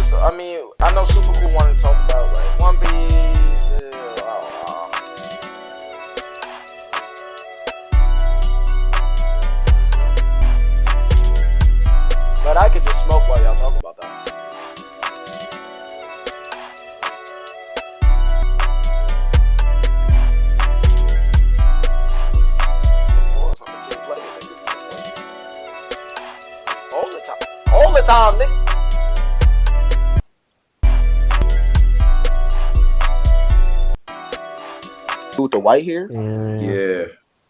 So I mean, I know Super Cool wanted to talk about like One Piece. But I could just smoke while y'all talk about that. Of course, I'm a team player, nigga. All the time. All the time, nigga. With the white hair. Yeah.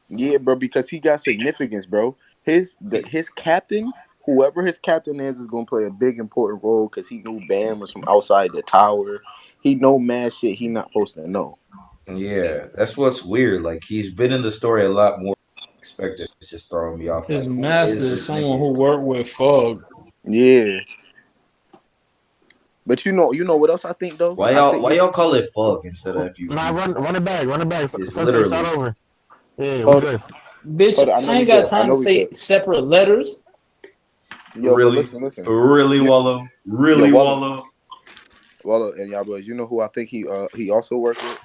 Yeah, bro, because he got significance, bro. His captain, whoever his captain is gonna play a big important role because he knew Bam was from outside the tower. He know mad shit he not supposed to know. Yeah. That's what's weird. Like he's been in the story a lot more than expected. It's just throwing me off. His Like, who master is is this someone nigga? who worked with Fug. Yeah, but you know what else I think though? Why I y'all think why y'all call it bug instead of Nah, FUG? run it back. It's Sensei, start literally over. Yeah, we hold good. Bitch, hold on. I know I we ain't got good. I time know to we good. say separate letters. Yo, but really, listen. really You wallow, yo really Wallow, wallow. Wallow, and y'all boys. You know who I think he also worked with.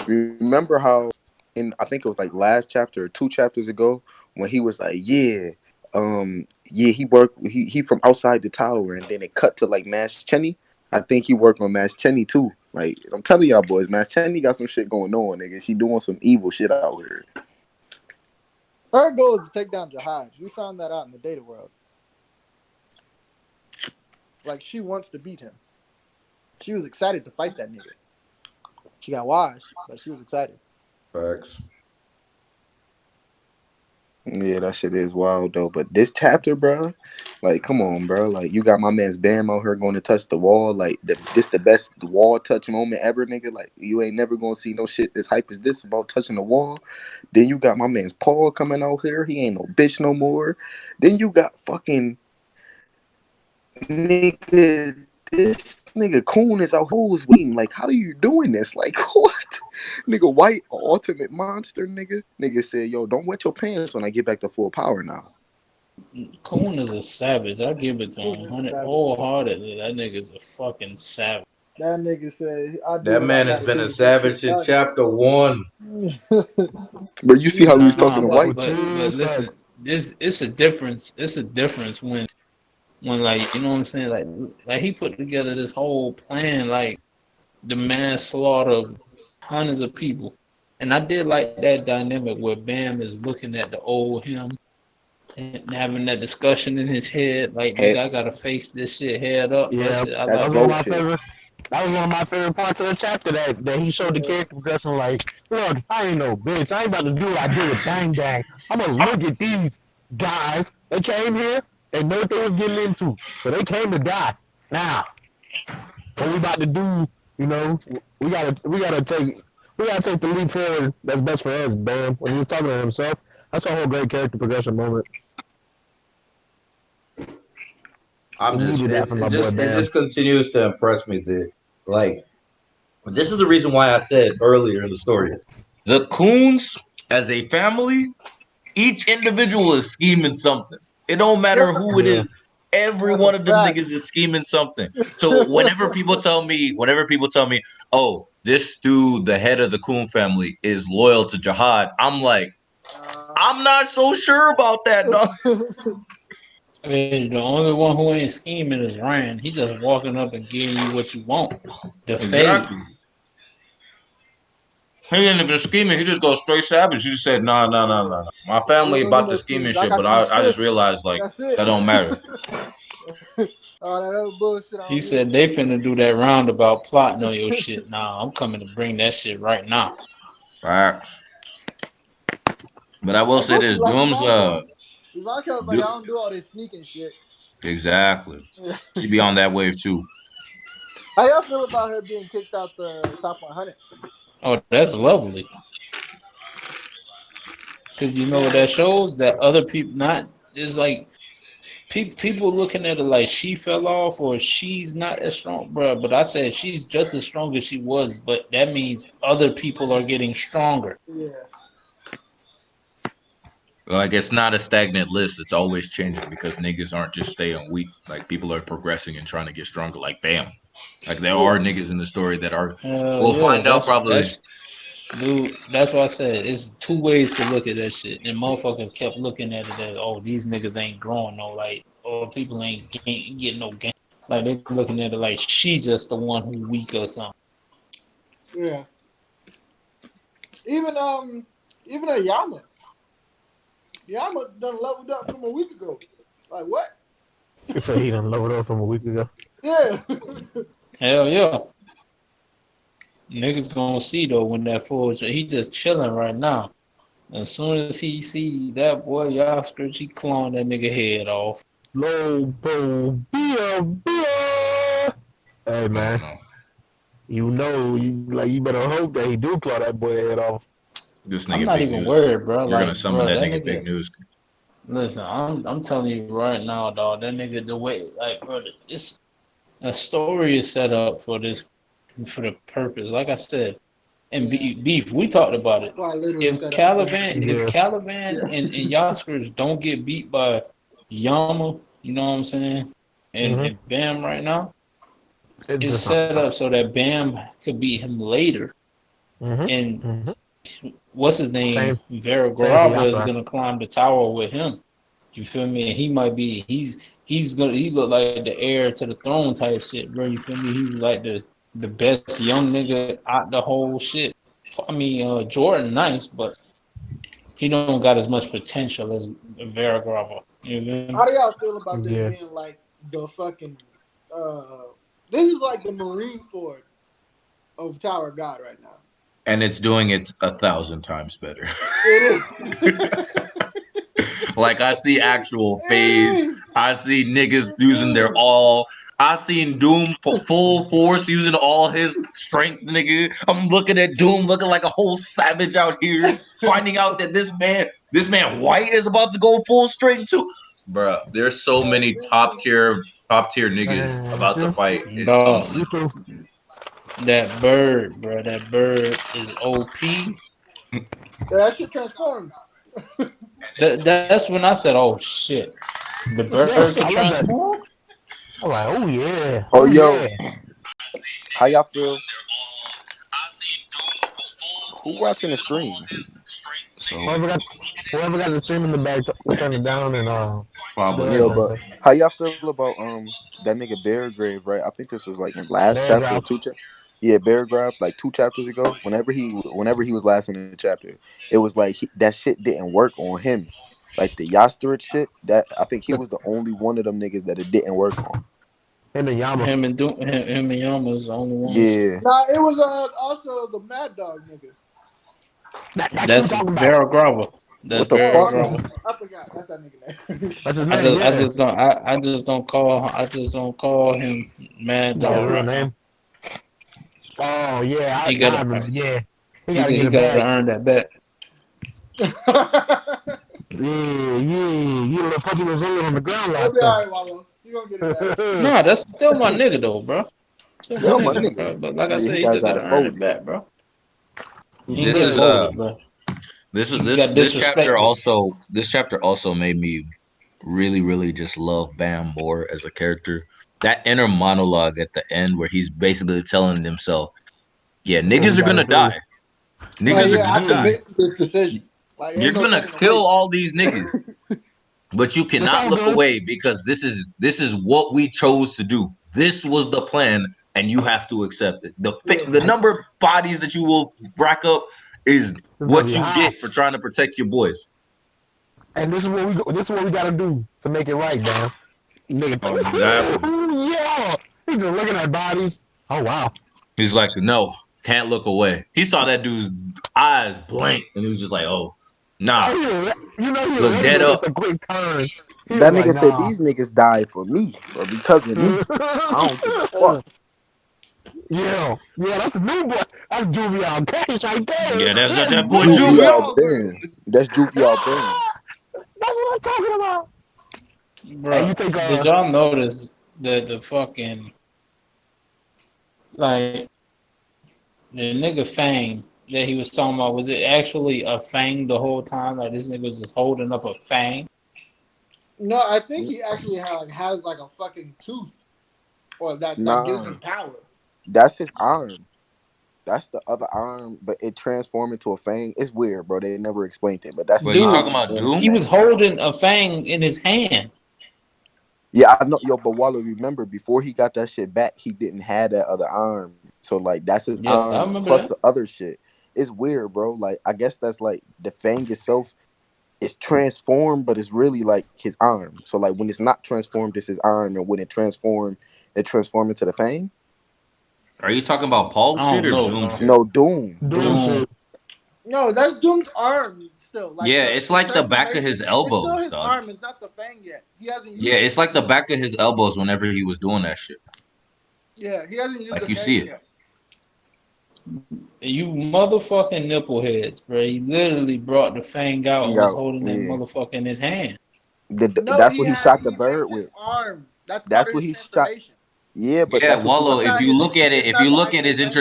Remember how in I think it was like last chapter or 2 chapters ago when he was like, yeah, he from outside the tower, and then it cut to like Mass Chenny. I think he worked on Mass Chenny too. Like I'm telling y'all boys, Mass Chenny got some shit going on, nigga. She doing some evil shit out here. Her goal is to take down Jihad. We found that out in the data world. Like, she wants to beat him. She was excited to fight that nigga. She got washed, but she was excited. Facts. Yeah, that shit is wild though. But this chapter, bro, like, come on, bro. Like, you got my man's Bam out here going to touch the wall. Like, this the best wall touch moment ever, nigga. Like, you ain't never gonna see no shit as hype as this about touching the wall. Then you got my man's Paul coming out here. He ain't no bitch no more. Then you got fucking nigga. This nigga Coon is out who's waiting. Like, how are you doing this? Like, what? Nigga, white ultimate monster, nigga. Nigga said, yo, don't wet your pants when I get back to full power now. Coon is a savage. I give it to Coon him is a hundred savage. wholeheartedly. That nigga's a fucking savage. That nigga said, I do That what I man has gotta been do a to get shit savage in done. chapter one. But you see how he was Nah, talking to but white? but but Big listen, facts. this it's a difference. It's a difference when like you know what I'm saying. Like he put together this whole plan, like the mass slaughter of hundreds of people. And I did like that dynamic where Bam is looking at the old him and having that discussion in his head, like nigga, Head, I gotta face this shit head up. That Yeah, shit, I that's that like was one of that. goat my shit. favorite. That was one of my favorite parts of the chapter that he showed the Yeah. character progression. Like, look, I ain't no bitch. I ain't about to do what I did with Dang Dang. I'm gonna look at these guys. They came here. They know what they was getting into, so they came to die. Now, what we about to do? You know, we gotta take the leap forward. That's best for us, Bam. When he was talking to himself, that's a whole great character progression moment. We I'm just needed that it, from it my boy just it Bam. just continues to impress me that like this is the reason why I said earlier in the story. The Coons as a family, each individual is scheming something. It don't Yeah, matter who it Yeah, is. Every that's a one of them fact. niggas is scheming something. So whenever people tell me, oh, this dude, the head of the Coon family, is loyal to Jihad, I'm like, Uh, I'm not so sure about that, dog. I mean, the only one who ain't scheming is Rand. He just walking up and giving you what you want. The fade. Exactly. He ain't even scheming. He just goes straight savage. He just said, "Nah, nah, nah, nah, nah. My we family don't need about no the scheming schemes. I shit, but got I, these I just shifts. realized like That's it. that don't matter." All that other bullshit, I He don't need said it. they finna do that roundabout plotting on your shit. Nah, I'm coming to bring that shit right now. Facts. But I will That's say what be this: like Doom's Ivanka. Ivanka was like, I Do- don't do all this sneaking shit. exactly. She be on that wave too. How y'all feel about her being kicked out the top 100? Oh, that's lovely. Cause you know what Yeah. that shows that other people not is like people looking at it like she fell off or she's not as strong, bro. But I said she's just as strong as she was, but that means other people are getting stronger. Yeah. Like it's not a stagnant list. It's always changing because niggas aren't just staying weak. Like people are progressing and trying to get stronger. Like bam, like there are niggas in the story that are. We'll Yeah, find out probably. dude. That's why I said it's two ways to look at that shit. And motherfuckers kept looking at it as, oh, these niggas ain't growing no, like, or people ain't getting no game. Like they looking at it like she just the one who weak or something. Yeah. Even a Yama. Yama done leveled up from a week ago. Like what? So he done lowered up from a week ago. Yeah. Hell yeah. Niggas gonna see though when that full. He just chilling right now. As soon as he see that boy Yaskers, he clawing that nigga head off. Lobo Bia. Hey man, you better hope that he do claw that boy head off. This nigga I'm not big even news. worried, bro. You're Like, gonna summon bro, that nigga big news. Listen, I'm telling you right now, dog. That nigga, the way, like, bro, it's a story is set up for this, for the purpose. Like I said, and beef, we talked about it. Well, I literally If said Caliban, Yeah. and Yaskers don't get beat by Yama, you know what I'm saying, and Bam right now, it's just set up so that Bam could beat him later, and what's his name, Vera Garava is gonna climb the tower with him. You feel me? And he might be he look like the heir to the throne type shit, bro. You feel me? He's like the best young nigga out the whole shit. I mean, Jordan nice, but he don't got as much potential as Vera Garava. You feel me? How do y'all feel about this being like the fucking this is like the Marine Ford of Tower of God right now. And it's doing it 1,000 times better. It is. Like I see actual fades. I see niggas using their all. I seen Doom full force using all his strength, nigga. I'm looking at Doom looking like a whole savage out here, finding out that this man White is about to go full strength too. Bruh, there's so many top tier niggas about to fight. It's Dog, that bird, bro, that bird is OP. That shit transformed. That's when I said, "Oh shit, the bird can transform." I'm like, oh yeah. Oh yo, how y'all feel? Who watching the stream? So Whoever got the stream in the back, turn it down and probably. Yeah, but how y'all feel about that nigga Bear Grave, right? I think this was like in last Bear chapter, Grave. Yeah, Bear Grave, like 2 chapters ago. Whenever he was last in the chapter, it was like that shit didn't work on him. Like the Yasterid shit, that I think he was the only one of them niggas that it didn't work on. Him and Yama. Him and Yama is the only ones. Yeah. Nah, it was also the Mad Dog nigga. That's Vera Grava. That's what the Vera fuck? Grava. I forgot. That's that nigga name. That's his name. I just don't call him Mad Dog. Real name. Oh yeah, He gotta earn that bet. Yeah, you little puppy was only on the ground last All right, time. Wallow. You gonna get it back. Nah, that's still my nigga though, bro. Still my nigga. Bro. But like I Yeah, said, he he got just his gotta ass earn it folded. back, bro. This chapter also made me really just love Bam more as a character. That inner monologue at the end where he's basically telling himself, yeah, niggas are gonna die. Niggas are gonna die. This decision. Like, You're gonna kill all these niggas. But you cannot look away because this is what we chose to do. This was the plan, and you have to accept it. The number of bodies that you will rack up is what you get for trying to protect your boys. And this is what we gotta do to make it right, man. Exactly. Yeah, he's just looking at bodies. Oh wow. He's like, no, can't look away. He saw that dude's eyes blank, and he was just like, oh, nah. Look dead up. A quick turn. That nigga said these niggas died for me or because of me. I don't give a fuck. Yeah, that's a new boy. That's Juvial Cash right there. Yeah, that's that boy Juvial Ben. That's Juvial Ben. That's what I'm talking about. Bro, you think, did y'all notice that the fucking, like, the nigga Fang that he was talking about, was it actually a fang the whole time? Like this nigga was just holding up a fang? No, I think he actually has like a fucking tooth, or that gives Nah, him power. that's his arm. That's the other arm, but it transformed into a fang. It's weird, bro. They never explained it, but that's his Wait, you Dude, talking arm about and his Doom? he was fang. holding a fang in his hand. Yeah, I know, yo, but Waller, remember before he got that shit back, he didn't have that other arm. So like that's his Yeah, I arm remember plus that. the other shit. It's weird, bro. Like I guess that's like the fang itself is transformed, but it's really like his arm. So like when it's not transformed, it's his arm, and when it transformed into the fang. Are you talking about Paul I shit don't or know, Doom bro. shit? No, Doom. Doom Doom. shit. No, that's Doom's arm still. Like Yeah, the it's the like the back of transformation, his it's still elbows, his dog. arm. It's not the fang yet. He hasn't Yeah, used it. it's like the back of his elbows whenever he was doing that shit. Yeah, he hasn't used Like the you see fang it. yet. You motherfucking nipple heads, bro. He literally brought the fang out and was Yeah, holding that yeah. motherfucker in his hand. No, That's what he shot the he makes bird his with. arm. That's part That's of what his he shot. transformation. Yeah, but Yeah, that's what he Wallow. It's was. If not you his. look at it, It's if not you the look at actual his fang.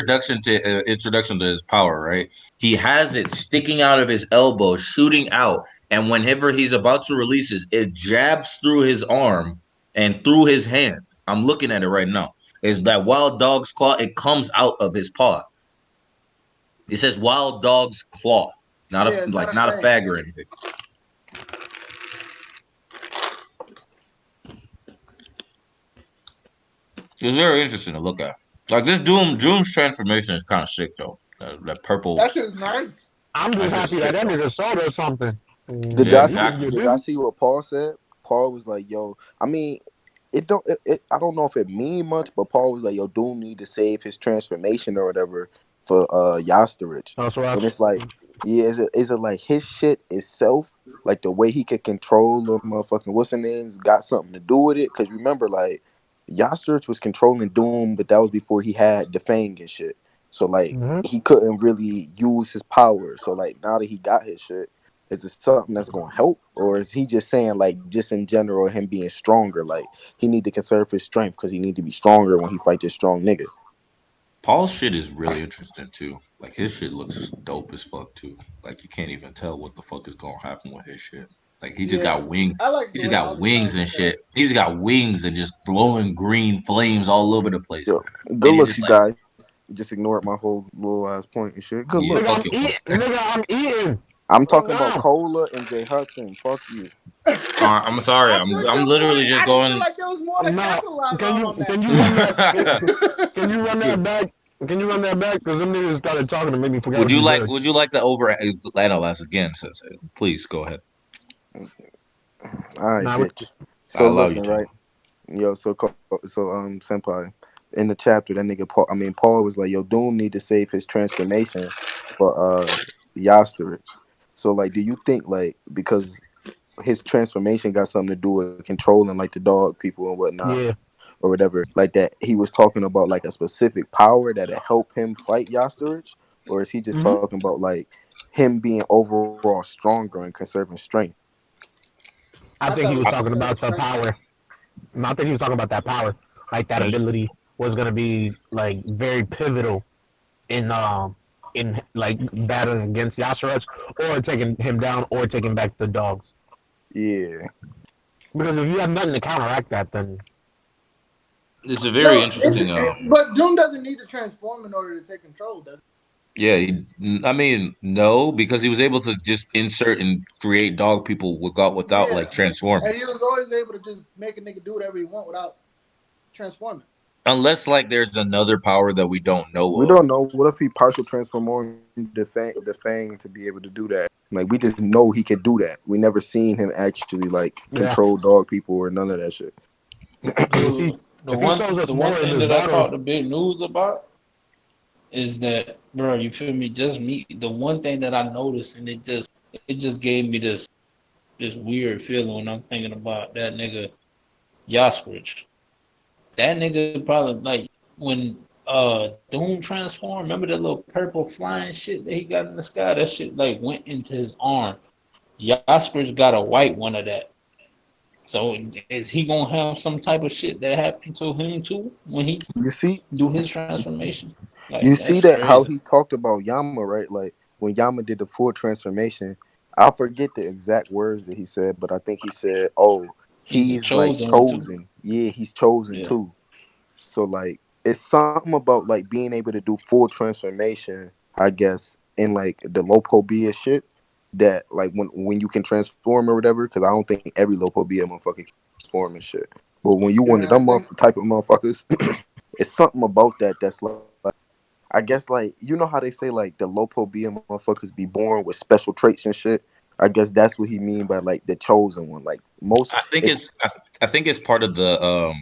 introduction to his power, right? He has it sticking out of his elbow, shooting out, and whenever he's about to release it jabs through his arm and through his hand. I'm looking at it right now. Is that wild dog's claw? It comes out of his paw. It says wild dog's claw, not Yeah, a it's not a not a fang. fag or anything. It's very interesting to look at. Like this Doom's transformation is kind of sick though. That purple, That shit is nice. I'm that just shit's happy that sick that though. nigga sold us something. Did Yeah, y'all You see? can get exactly. Did y'all busy. see what Paul said? Paul was like, "Yo, I mean, it don't. I don't know if it mean much, but Paul was like, yo, Doom need to save his transformation or whatever for Yasterich, That's what and it's like, yeah, is it like his shit itself, like the way he could control the motherfucking what's the names, got something to do with it? Because remember, like Yasterich was controlling Doom, but that was before he had the Fang and shit. So like mm-hmm. he couldn't really use his power. So like now that he got his shit, is it something that's gonna help, or is he just saying like just in general him being stronger? Like he need to conserve his strength because he need to be stronger when he fight this strong nigga. Paul's shit is really interesting too. Like his shit looks dope as fuck too. Like you can't even tell what the fuck is gonna happen with his shit. Like he just Yeah, got wings. I like He the just way all got the wings styles and are set up. shit. He just got wings and just glowing green flames all over the place. Yo, good And it's looks, just you like, guys. You just ignored my whole little ass point and shit. Good yeah, looks. Nigga, fuck I'm your point. eating. Nigga, I'm eating I'm right talking about now. Cola and Jay Hudson. Fuck you. I'm sorry. I I'm took your literally point. just I just feel going. like there was more to Now, capitalize can on you that. can you run that? Can you run that back? Can you run that back? Because them niggas started talking to make me forget what you said. Would you like to over analyze again, Sensei? Please go ahead. All right, Nah, bitch. I So allow you listen, to. right? Yo, senpai, in the chapter, that nigga Paul. I mean, Paul was like, yo, Doom need to save his transformation for Yasterich. So like, do you think like because his transformation got something to do with controlling like the dog people and whatnot Yeah. or whatever, like that he was talking about like a specific power that'll help him fight Yasterich, or is he just Mm-hmm. talking about like him being overall stronger and conserving strength? I I think thought he it was was talking conservative about the strength. power. No, I think he was talking about that power, like that Yes. ability was gonna be like very pivotal in like battling against Yasuruch or taking him down or taking back the dogs. Yeah. Because if you have nothing to counteract that, then It's a very No, interesting. but Doom doesn't need to transform in order to take control, does Yeah, I mean, no, because he was able to just insert and create dog people he? without Yeah, like transforming. and he was always able to just make a nigga do whatever he want without transforming. Unless like there's another power that we don't know We of. don't know. What if he partial transform on the fang to be able to do that? Like we just know he could do that. We never seen him actually like yeah. control dog people or none of that shit. Dude, If he shows us the one more in thing this that I battle, talked to Big News about is that, bro, you feel me? Just me. The one thing that I noticed, and it just gave me this weird feeling when I'm thinking about that nigga Yaskrich. That nigga probably like when Doom transformed. Remember that little purple flying shit that he got in the sky? That shit like went into his arm. Yaskrich got a white one of that. So is he gonna have some type of shit that happened to him too when he You see, do his transformation? You Like see that's that how crazy. he talked about Yama, right? Like when Yama did the full transformation, I forget the exact words that he said, but I think he said, "Oh, He's a he's like chosen one too. chosen. Yeah, he's chosen Yeah. too." So like it's something about like being able to do full transformation, I guess, in like the Lopobia shit that like when you can transform or whatever, because I don't think every Lopobia motherfucker can transform and shit. But when you one of Yeah, I them think type of motherfuckers, it's something about that that's like I guess like you know how they say like the Lopobia motherfuckers be born with special traits and shit. I guess that's what he mean by like the chosen one. Like most, I think it's I think it's part of the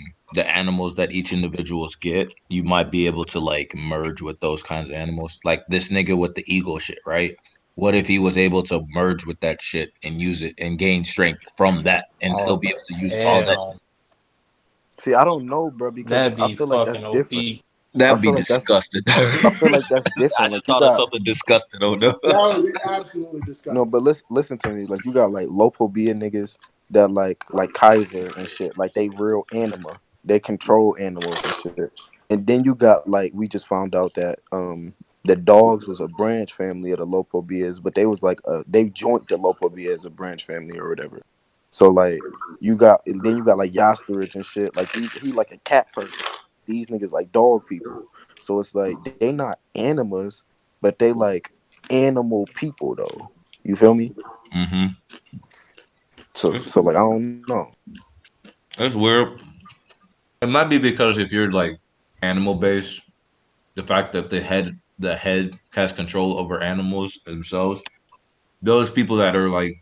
animals that each individuals get. You might be able to like merge with those kinds of animals. Like this nigga with the eagle shit, right? What if he was able to merge with that shit and use it and gain strength from that and still Oh be able to use all that hell, shit? see I don't know, bro, because that'd I be feel like that's fucking different. OP. I That'd be feel like that's disgusting. I feel like that's I different. just Like you thought of got something disgusting. Oh no. that would be absolutely no, disgusting. but listen to me. Like you got like Lopobia niggas that like Kaiser and shit. Like they real anima. They control animals and shit. And then you got like we just found out that the dogs was a branch family of the Lopobias, but they was like they joined the Lopobia as a branch family or whatever. So like you got and then you got like Yasterich and shit. Like he like a cat person. These niggas like dog people. So it's like they not animas, but they like animal people though. You feel me? hmm So like I don't know. It's weird. It might be because if you're like animal based, the fact that the head has control over animals themselves, those people that are like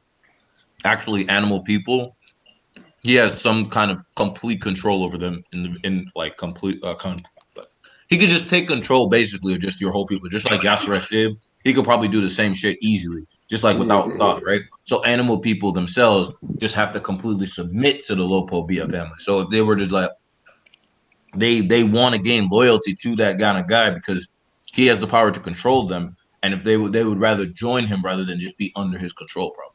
actually animal people, he has some kind of complete control over them in like complete he could just take control basically of just your whole people, just like Yasuresh did. He could probably do the same shit easily, just like Yeah, without thought, right? So animal people themselves just have to completely submit to the Lopobia family. So if they were to like they want to gain loyalty to that kind of guy because he has the power to control them, and if they would rather join him rather than just be under his control, bro.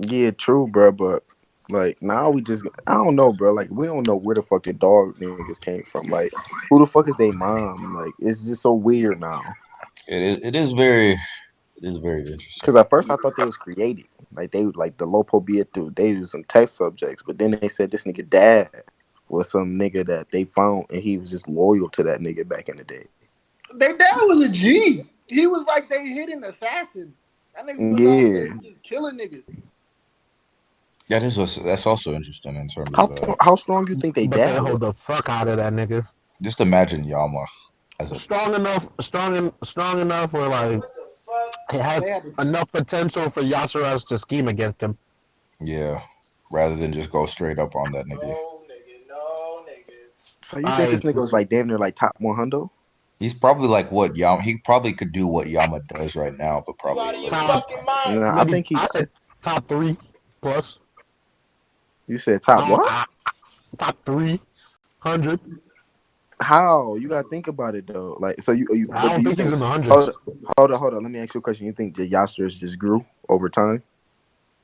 yeah, true, bro. But like now we just I don't know, bro. Like we don't know where the fuck the dog niggas came from. Like who the fuck is their mom? Like it's just so weird now. It is very interesting. Cause at first I thought they was created. Like they would like the Lopo be it through they was some test subjects, but then they said this nigga dad was some nigga that they found and he was just loyal to that nigga back in the day. Their dad was a G. He was like they hidden assassin. That nigga was out there Yeah. just killing niggas. That's also interesting in terms How of how strong you think they But they dad hold the was? fuck out of that nigga. just imagine Yama as a Strong enough where like What the fuck? it has They had to, enough potential for Yasuras to scheme against him. yeah, rather than just go straight up on that nigga. No, nigga. No, nigga. So you think this I nigga was like damn near like top 100? He's probably like what Yama. He probably could do what Yama does right now, but You probably out a of your little top bit fucking better. mind. Nah, I maybe think he. I think top 3 plus. You said top I, what? I, top 300. How you gotta think about it though? Like so you I but do don't you think he's think in the hold hundreds. hold on? Let me ask you a question. You think the Yasters just grew over time?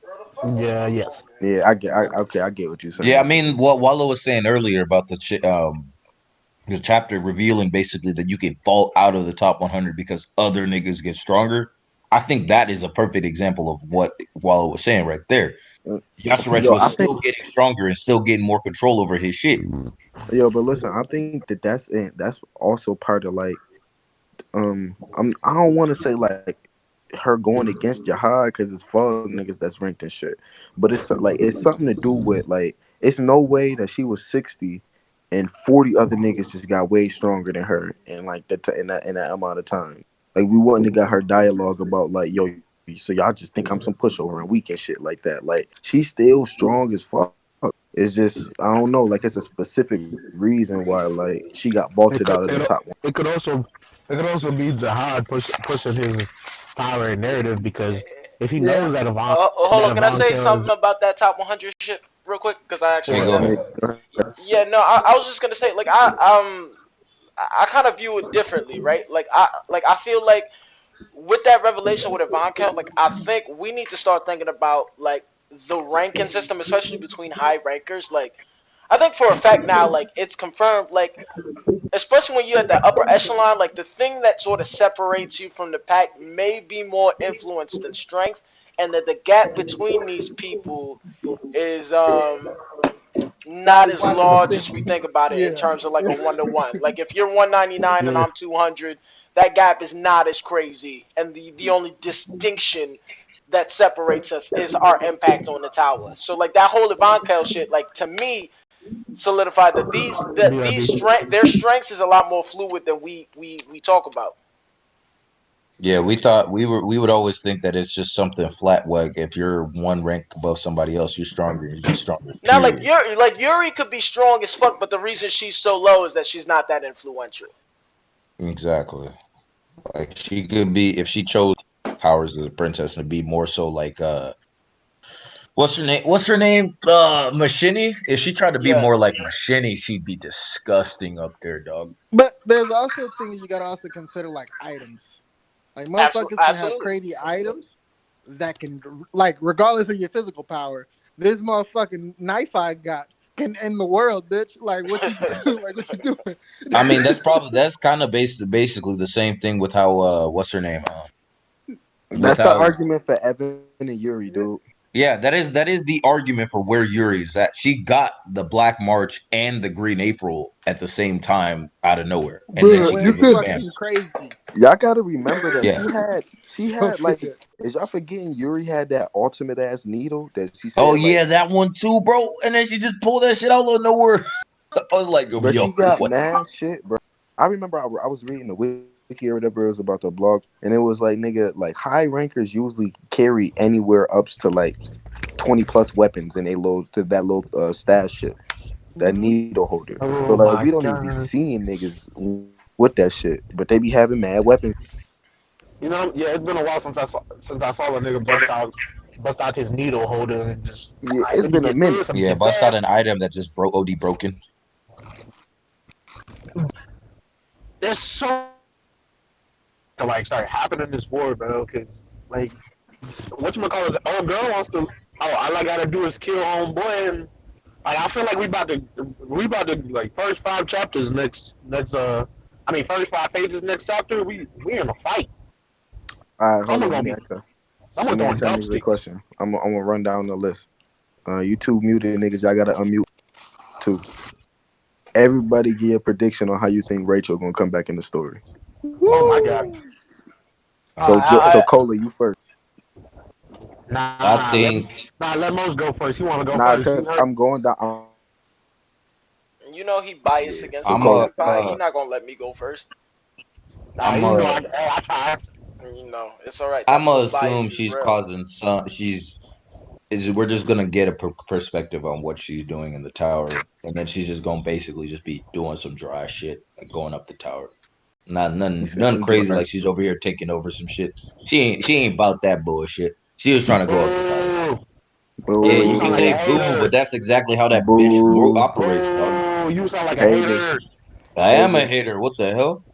Bro, the fuck was Yeah, wrong, yes. man? Yeah, okay, I get what you're Yeah, I saying. mean what Wallo was saying earlier about the chapter revealing basically that you can fall out of the top 100 because other niggas get stronger. I think that is a perfect example of what Wallo was saying right there. Mm, Yasuresh Yo, was I think still getting stronger and still getting more control over his shit. yo, but listen, I think that that's also part of like I don't want to say like her going against Jihad because it's fuck niggas that's ranked and shit, but it's like it's something to do with like it's no way that she was 60 and 40 other niggas just got way stronger than her in like in that amount of time. Like we wouldn't have got her dialogue about like yo, so y'all just think I'm some pushover and weak and shit like that. Like she's still strong as fuck. It's just I don't know. Like it's a specific reason why like she got It vaulted could out of the it, top one. it could also be Jihad pushing his power and narrative because if he yeah. knows that Hold on. Can I say Ivanka is something about that top 100 shit real quick? Because I actually Yeah, wanted go to. ahead. Go ahead. Yeah, no, I was just gonna say, like, I kind of view it differently, right? I feel like with that revelation with Ivanka, like, I think we need to start thinking about like the ranking system, especially between high rankers. Like, I think for a fact now, like it's confirmed, like especially when you're at the upper echelon, like the thing that sort of separates you from the pack may be more influence than strength, and that the gap between these people is Not not as as wide as you large think. as we think about it in Yeah. terms of like a 1-to-1. Like if you're 199 and Yeah. I'm 200, that gap is not as crazy, and the only distinction that separates us is our impact on the tower. So like that whole Ivankel shit, like to me, solidified that these BRB. strength their strengths is a lot more fluid than we talk about. Yeah, we thought we would always think that it's just something flat. Like if you're one rank above somebody else, you're stronger. You're just stronger. Now like Period. Yuri could be strong as fuck, but the reason she's so low is that she's not that influential. Exactly. Like she could be if she chose powers as a princess and be more so like what's her name? What's her name? Machini. If she tried to be Yeah. more like Machini, she'd be disgusting up there, dog. But there's also things you gotta also consider, like items. Like motherfuckers can have Absolutely. crazy items that can, like, regardless of your physical power, this motherfucking knife I got can end the world, bitch. Like what you like what you doing? I mean, that's kind of basically the same thing with how what's her name? With That's the how argument for Evan and Yuri, dude. Yeah, that is the argument for where Yuri's at. She got the Black March and the Green April at the same time out of nowhere, and then Bruh, she But you gave it to nigga, Bam. fucking crazy. y'all gotta remember that Yeah. she had like, is y'all forgetting Yuri had that ultimate ass needle that she Oh said like, yeah, that one too, bro. And then she just pulled that shit out of nowhere. I was like, but yo, she got what? mad shit, bro. I remember I was reading the wiki or whatever it was about the blog, and it was like, nigga, like high rankers usually carry anywhere ups to like 20 plus weapons in a little to that little stash shit, that needle holder. So Oh like we my don't even be god. seeing niggas with that shit, but they be having mad weapons. You know, yeah, it's been a while since I saw a nigga bust out his needle holder and just Yeah, I it's let me been a get this, minute. let me Yeah, get bust out that. an item that just broke OD broken. There's so to like start happening in this war, bro. Cause like, whatchamacallit, old girl wants to. Oh, all I gotta do is kill homeboy, and like I feel like we about to like first 5 chapters I mean first 5 pages next chapter. We in a fight. All right, hold Someone on. gonna be Let someone me throwing ask y'all niggas a dumpsticks. question. I'm gonna run down the list. You two muted niggas, y'all gotta unmute too. Everybody give a prediction on how you think Rachel gonna come back in the story. Oh my god. Uh, So Cola, you first. I Nah, think let Mos go first. He wanna go Nah, first. cause I'm going down. You know he biased Yeah. against So me, I'm Cola. a senpai. He not gonna let me go first. Nah, I'm you know a I tried. You know, it's all right. That I'm gonna most assume bias is she's real. causing some. We're just gonna get a perspective on what she's doing in the tower, and then she's just gonna basically just be doing some dry shit, like going up the tower. Not He none said none some crazy dry. like she's over here taking over some shit. She ain't about that bullshit. She was trying to go up the tower. Boo. Yeah, Boo, you you sound can like a say Boo. boo, but hater. that's exactly how that bitch Boo. operates, dog. Boo, you sound like a Hater. hater. I am a Hater. hater. What the hell?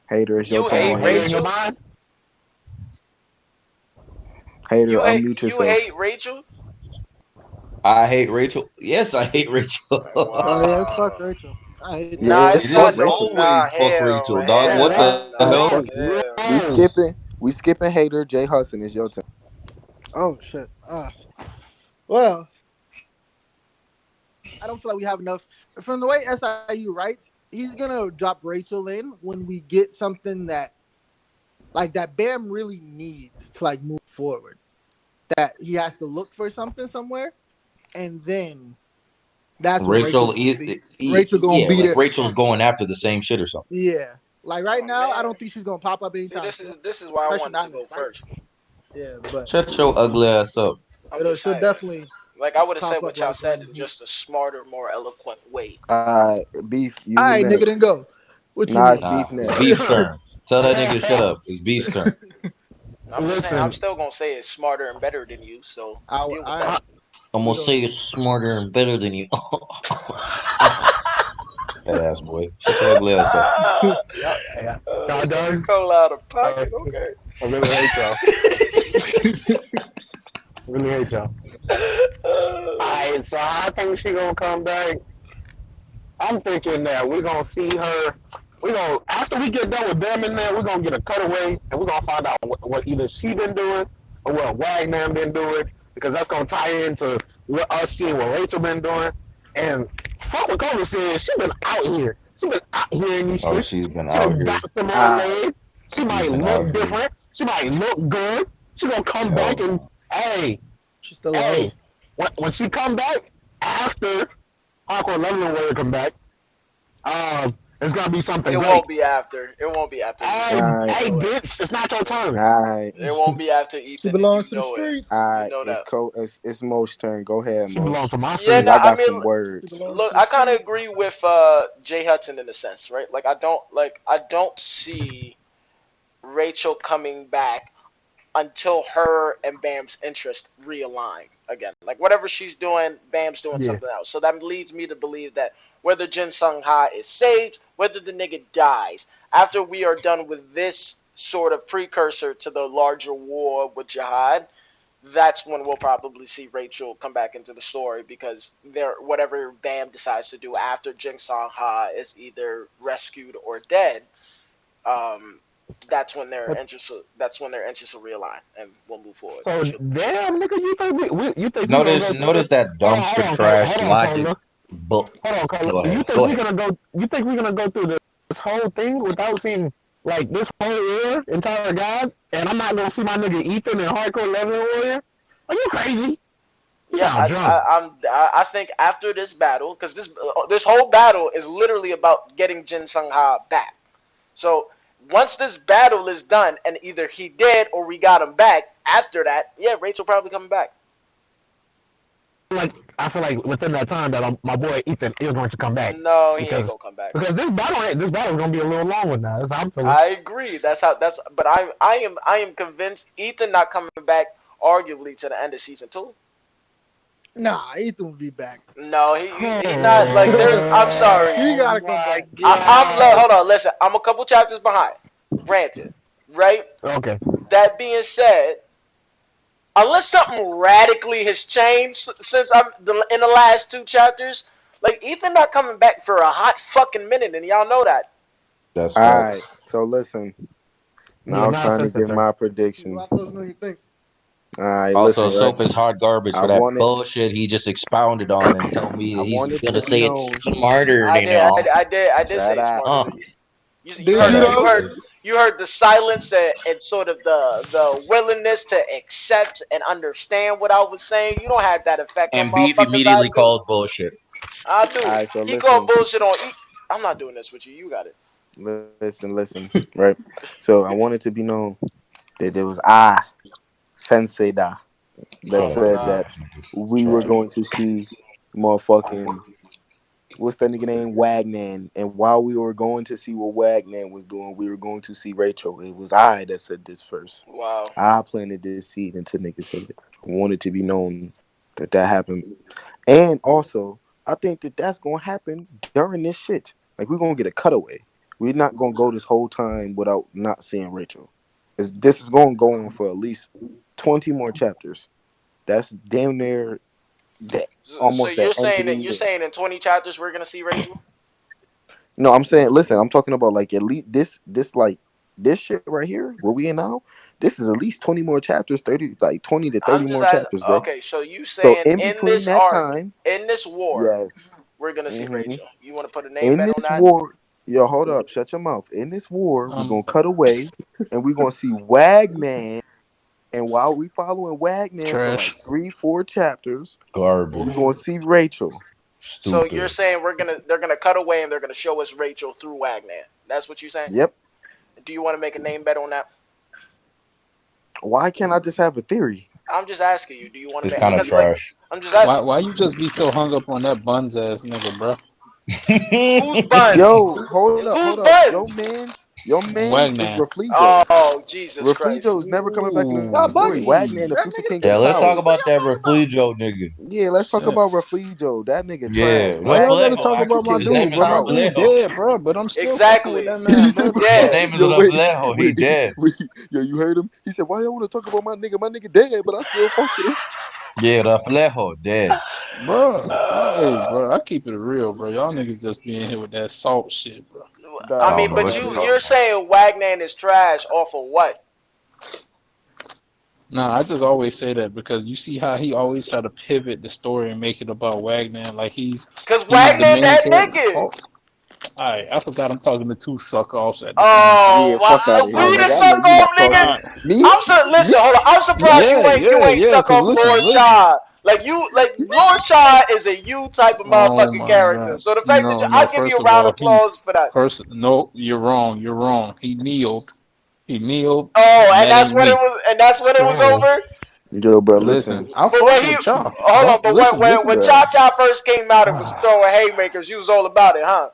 Hater, it's your You turn, Oh, hate hater hater. in your Rachel. mind? Hater, unmute You yourself. hate Rachel. I hate Rachel. Yes, I hate Rachel. Oh yeah, it's fuck Wow. Rachel. I hate that. Yeah, Nah, it's it's It fuck not is no. Rachel. Nah, always fuck hell, Rachel, dog. Yeah, What hell, the nah, It's hell? fuck. hell. whoa. We skipping hater. Jay Hudson, it's your turn. Oh shit. Well, I don't feel like we have enough from the way SIU writes. He's gonna drop Rachel in when we get something that like that Bam really needs to like move forward. That he has to look for something somewhere, and then that's when Rachel, Rachel's gonna be Rachel gonna yeah, be like there. Rachel's going after the same shit or something. Yeah, like right Oh now, I man. don't think she's gonna pop up See, anytime this soon, is this is why I especially wanted not to in this go fight. first. Yeah, but Shut your ugly ass up. I'm just she'll saying. definitely Like I would have said pop up what y'all like said when in he. just a smarter, more eloquent way. Beef, All you right, nigga, then next. go. What you Nah, it's mean? Nah, beef it's next. Beef's turn. Tell that nigga to shut up. It's Beef's turn. I'm just saying. I'm Listen, still gonna say it's smarter and better than you. So deal with that. I I, I'm we gonna gonna say see. it's smarter and better than you. Fat ass boy. Shut your ugly ass up. yeah, yeah. Y'all This nigga done? Cole out of Uh, pocket. Okay. I really hate y'all. I really hate y'all. Alright, so I think she gonna come back. I'm thinking that we're gonna see her. We gonna after we get done with them in there, we're gonna get a cutaway and we're gonna find out what either she been doing or what Wagner been doing because that's gonna tie into what us seeing what Rachel been doing. And fuck what Cole said, she been out here. She been out here in these Oh, streets. she's been She out done here. got some more Ah, legs. She She's might been out look here. different. She might look good. She gonna come back Yo, and hey, She's still hey, out. when she come back after Hardcore Leveling Warrior come back, it's gonna be something It great. won't be after. It won't be after Hey, Ethan. alright, You hey, know it. bitch, it's not your turn. alright, It won't be after She Ethan, and you belongs to the know it. streets. You alright. know that. It's Mo's turn. Go ahead, She belongs Mos. to my Yeah, street. Cause no, I I got mean, some She words. belongs look, to the I kind of streets. agree with Jay Hudson in a sense, right? I don't see Rachel coming back until her and Bam's interest realign again. Like whatever she's doing, Bam's doing Yeah, something else. So that leads me to believe that whether Jin Sung Ha is saved, whether the nigga dies, after we are done with this sort of precursor to the larger war with Jihad, that's when we'll probably see Rachel come back into the story because there whatever Bam decides to do after Jin Sung Ha is either rescued or dead, um, but that's when their interests will realign and we'll move forward. so Should damn nigga, you think you think we gonna notice go through this? notice that dumpster trash Hold on, logic. Cola. But Hold on, Cola. go You ahead, think go we're ahead. gonna go? You think we're gonna go through this whole thing without seeing like this whole year, entire God, and I'm not gonna see my nigga Ethan and Hardcore Leveling Warrior? Are you crazy? You Yeah, sound drunk. I think after this battle, because this whole battle is literally about getting Jin Sung Ha back. So once this battle is done and either he dead or we got him back, after that, yeah, Rachel probably coming back. Like I feel like within that time that my boy Ethan is going to come back No, he ain't because gonna come back. this battle is gonna be a little long with now. That's how I'm feeling. I agree. But I am convinced Ethan not coming back arguably to the end of season 2. Nah, Ethan will be back. No, he not like there's. I'm sorry. He Oh gotta come my back. god. Hold on. Listen, I'm a couple chapters behind. Granted, right? Okay. That being said, unless something radically has changed since in the last 2 chapters, like Ethan not coming back for a hot fucking minute, and y'all know that. That's Alright. facts. So listen. Yeah, Now it's now time to sensitive. give my He's a prediction. lot closer than you think. Alright, Also, listen, right? Soap is hard garbage I for that wanted bullshit he just expounded on and told me I that he's wanted to gonna be say it known. smarter, I you did, I know. did, I did, I did Shut say it up. smarter Uh, than you. You Did heard you the, you though? heard you heard the silence and sort of the willingness to accept and understand what I was saying. You don't have that effect on and Beef motherfuckers. I immediately do. called bullshit. I do. Alright, so He called listen, bullshit on. I'm not doing this with you. You got it. listen, right? So I wanted to be known that it was I, Sensei Da, that Oh Shut my up, said Beef. god. that we were Trash. going to see motherfucking what's that nigga name? Wagner. And while we were going to see what Wagner was doing, we were going to see Rachel. It was I that said this first. Wow. I planted this seed until niggas said it. I wanted to be known that happened. And also, I think that that's gonna happen during this shit. Like we're gonna get a cutaway. We're not gonna go this whole time without not seeing Rachel. This is gonna go on for at least 20 more chapters. That's damn near that So almost that you're end of saying the that you're year. saying in 20 chapters we're gonna see Rachel? No, I'm saying, listen, I'm talking about like at least this like this shit right here, where we in now, this is at least 20 more chapters, 30, like 20 to 30 I'm just more asking. chapters, bro. Okay, so you So saying in in between this that arc, time, in this war, yes. we're gonna see hmm Rachel. You want to put a name In bet on this that? war, yo, hold up, shut your mouth. In this war, we're gonna Um, cut away and we're gonna see Wagner. And while we following Wagner for like trash. 3, 4 chapters, we're Garbage. gonna see Rachel. So you're Stupid. saying they're gonna cut away and they're gonna show us Rachel through Wagner. That's what you're saying? Yep. Do you want to make a name bet on that? Why can't I just have a theory? I'm just asking you. Do you want to It's make? kind of Because like trash. I'm just asking Why you just be so hung up on that buns ass nigga, bro? you. Who's buns? Yo, hold up, Who's hold up. buns? Your man's is Wagner. Reflejo. Oh Jesus Christ! Reflejo is never coming back in Y'all the story. bugging. Wagner Ooh. and the That Future nigga, King of Yeah, the let's talk Tower. what about y'all that talking about? Refugio nigga. Yeah, let's talk Shit. about Reflejo. That nigga Yeah, trash. Why Like y'all gotta fucking Reflejo. talk Future about my His King of the name dude, is bro? My Tower. dude Reflejo. dead, bro. But I'm still fucking with Exactly. that He man, said, bro. His Dead. name is yo, Reflejo. He wait, dead. yo, you heard him? He said, why y'all want to talk about my nigga? My nigga dead, but I still fuck with him. Yeah, Reflejo dead. Bro, hey, bro, I keep it real, bro. Y'all niggas just be in here with that salt shit, bro. I I mean, don't know but what Nah, you're you're talking saying Wagner is trash off of what? Nah, I just always say that because you see how he always try to pivot the story and make it about Wagner, like Cause he's the Wagner main that character. nigga. Oh, all right, I forgot I'm talking to two suck offs at the same time. Oh, yeah, fuck out of we here, All the right, nigga. I know suck you off not niggas. talking all right. me. Listen, hold on. I'm surprised Yeah, you yeah, ain't yeah. suck Cause off Lord listen. Chai. Like Lord Chai is a you type of Oh motherfucking my character. God. So the fact that No, I no. give you First a of round of all, applause for that. no, you're wrong. You're wrong. He kneeled. He kneeled, Oh, and met that's his when it meat. was, and that's when it was Oh, over. Yo, bro, Listen, listen. I But fuck when he with y'all. hold on, Don't but listen, listen. when Bruh, Cha Cha first came out and was Ah, throwing haymakers, you was all about it, huh?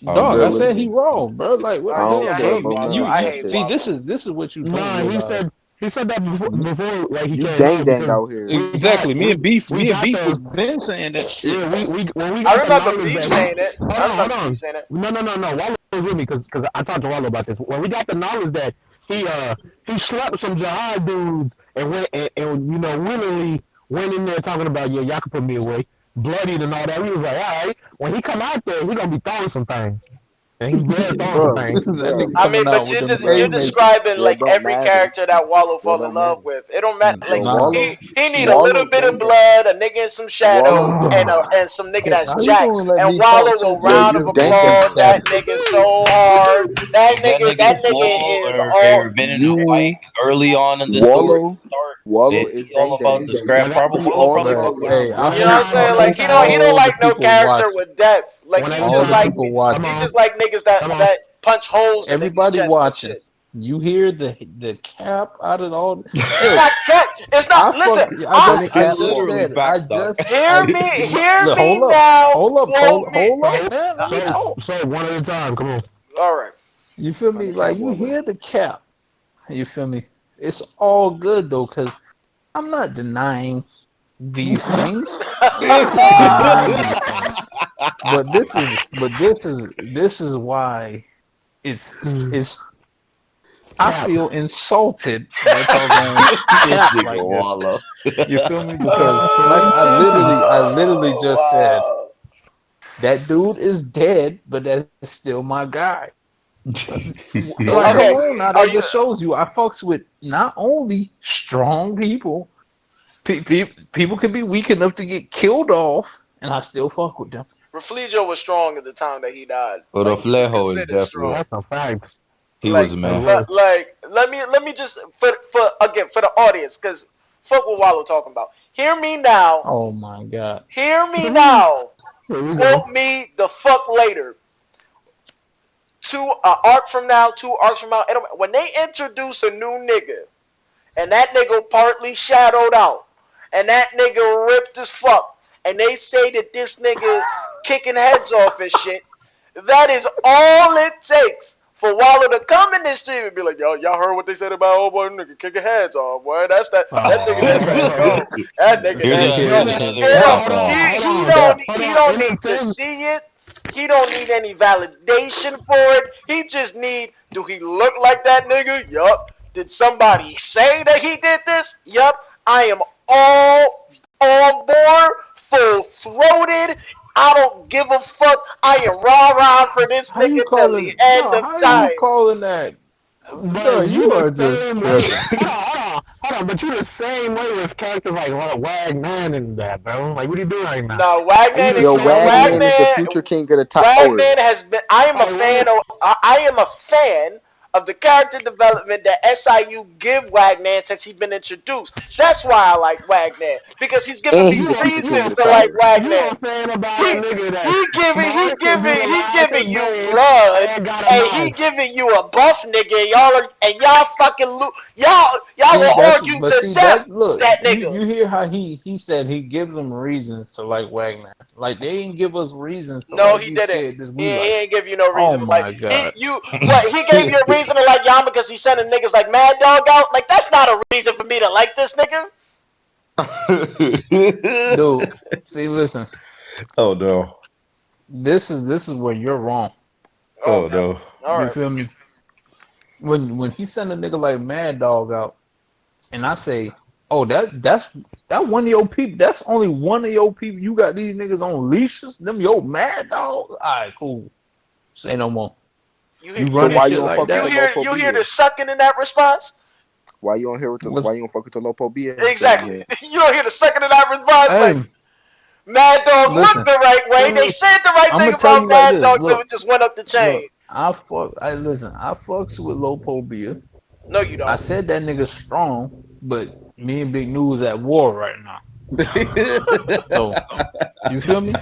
about. dog, bro, I said he listen. wrong, bro. Like, All what? I right, see, don't I Hold care, up, hate bro. bro. Keep Wallow. beating I that hate shit. See, Wallow. this is what you don't nah, realize. he said that before like he You came dang out dang because out here. Exactly. we Me and got Beef was the been saying that shit. yeah we when we I got the remember knowledge Beef that he saying it. I hold remember Beef on saying it. no Wallow was with me because I talked to Wallow about this when we got the knowledge that he slept with some jihad dudes and went and you know willingly went in there talking about yeah y'all can put me away bloodied and all that we was like all right when he come out there he gonna be throwing some things and he was throwing some Bro, things. this is that Bro, nigga I mean, coming but out with them you're bro. haymakers. describing It like don't every matter. character that Wallow It fall in don't love matter. with. It don't matter. Yo, Like Nah. Wallow, he need a little Wallow bit of gang gang. blood, a nigga in some shadow, Wallow, and some nigga Hey, that's how you jacked. gonna let And me Wallow talk so will yo, good? round of you Just let gang me applause gang. that talk. nigga so hard. If that nigga That nigga fall is all. or been in a fight You, early on in the story Wallow, start, Wallow if is he all gang about gang. the scrap, probably He Wallow all probably about fuck Bro, with him. hey, Yamba. I You know what I'm hope saying? Like he don't all the like no people character watching. with depth. Like When he every All just the like time, people come he watching. on, just like niggas that come on. that punch holes in niggas' Everybody chests and watching. shit. You hear the cap out of all. It's Look, not cat. It's not. I Listen, fuck. I It I just literally said. I facts, dog. just. hear I me. Hear look, me now. Quote me. hold up, So man. Let me so talk. so one at a time. Come on. All right. You feel From me? the Like cap you wallet. hear the cap. You feel me? It's all good though, cause I'm not denying these things. I'm not denying these things. This is why it's it's I Cap. feel insulted that y'all gonna This cap nigga like this. Wallow. You feel me? Because like I literally just said Oh, wow. that dude is dead, but that's still my guy. Like, Okay. come on now, Are that you just shows you I fucks with not only strong people, people can be weak enough to get killed off, and I still fuck with them. Refugio was strong at the time that he died. But Like he was Flejo is considered definitely strong. That's a fact. he Like was a He man. was. let me just for again for the audience because fuck what Wallow talking about. Hear me now. Oh my god. Hear me now. Here we go. Quote me the fuck later. Arc from now, 2 arcs from now. When they introduce a new nigga and that nigga partly shadowed out and that nigga ripped as fuck and they say that this nigga kicking heads off and shit, that is all it takes for Wallow to come in this stream and be like, yo, y'all heard what they said about old boy nigga kicking heads off, boy. That's that nigga that's finna go. That nigga Here's that a You know here's that? another it Hold don't, on, example. hold he on, don't hold he on. don't In the need to same, see it. He don't need any validation for it. He just need, do he look like that nigga? Yup. Did somebody say that he did this? Yup. I am all on board, full throated. I don't give a fuck. I am rah-rah for this How you nigga till the calling? end No, of how you time. calling that? No, but you you the are just same way. tripping. Hold on. But you the same way with characters like Wagman and that, bro. Like, what are you doing right now? No, Are you the Yo, same Wagman way? is the future king of the tower. Wagman has been. I am a Like, fan what? of. I am a fan of the character development that SIU give Wagner since he's been introduced. That's why I like Wagner because he's giving And me he the future king of reasons the to like tower. You Wagner. a fan about a He nigga that's he smart and utilized giving his you brain blood, and got a and he mouth? giving you a buff nigga. Y'all fucking y'all See, will that's argue but to see that death look, that nigga. you hear how he said he gives them reasons to like Wagner. Like they didn't give us reasons to No, like he these didn't. characters we He like. ain't give you no Oh reason to like my god. he gave you a reason to like Yama because he's sending niggas like Mad Dog out. Like that's not a reason for me to like this nigga. Dude, see listen, Oh no. this is where you're wrong. Oh Okay, no. all You right. feel me? When he send a nigga like Mad Dog out and I say Oh, that's that one of your people. That's only one of your people. You got these niggas on leashes. Them your mad dogs. All right, cool. Say no more. You You hear, So you running why hear, you shit don't like fuck with you the that? hear, Lopo you hear the Bias? sucking in that response? Why you don't hear with the Was why you don't fuck with the Lopo Bias then? Exactly. Yeah. You don't hear the sucking in that response. Like hey, Mad Dog looked listen. the right way. Let They me. said the right I'm thing gonna tell about you like Mad this. Dog, so it Look, just went up the chain. look. I fuck. I listen. I fucks with Lopo Beer. No, you I don't. said that nigga strong, but me and Big News at war right now. So you feel me?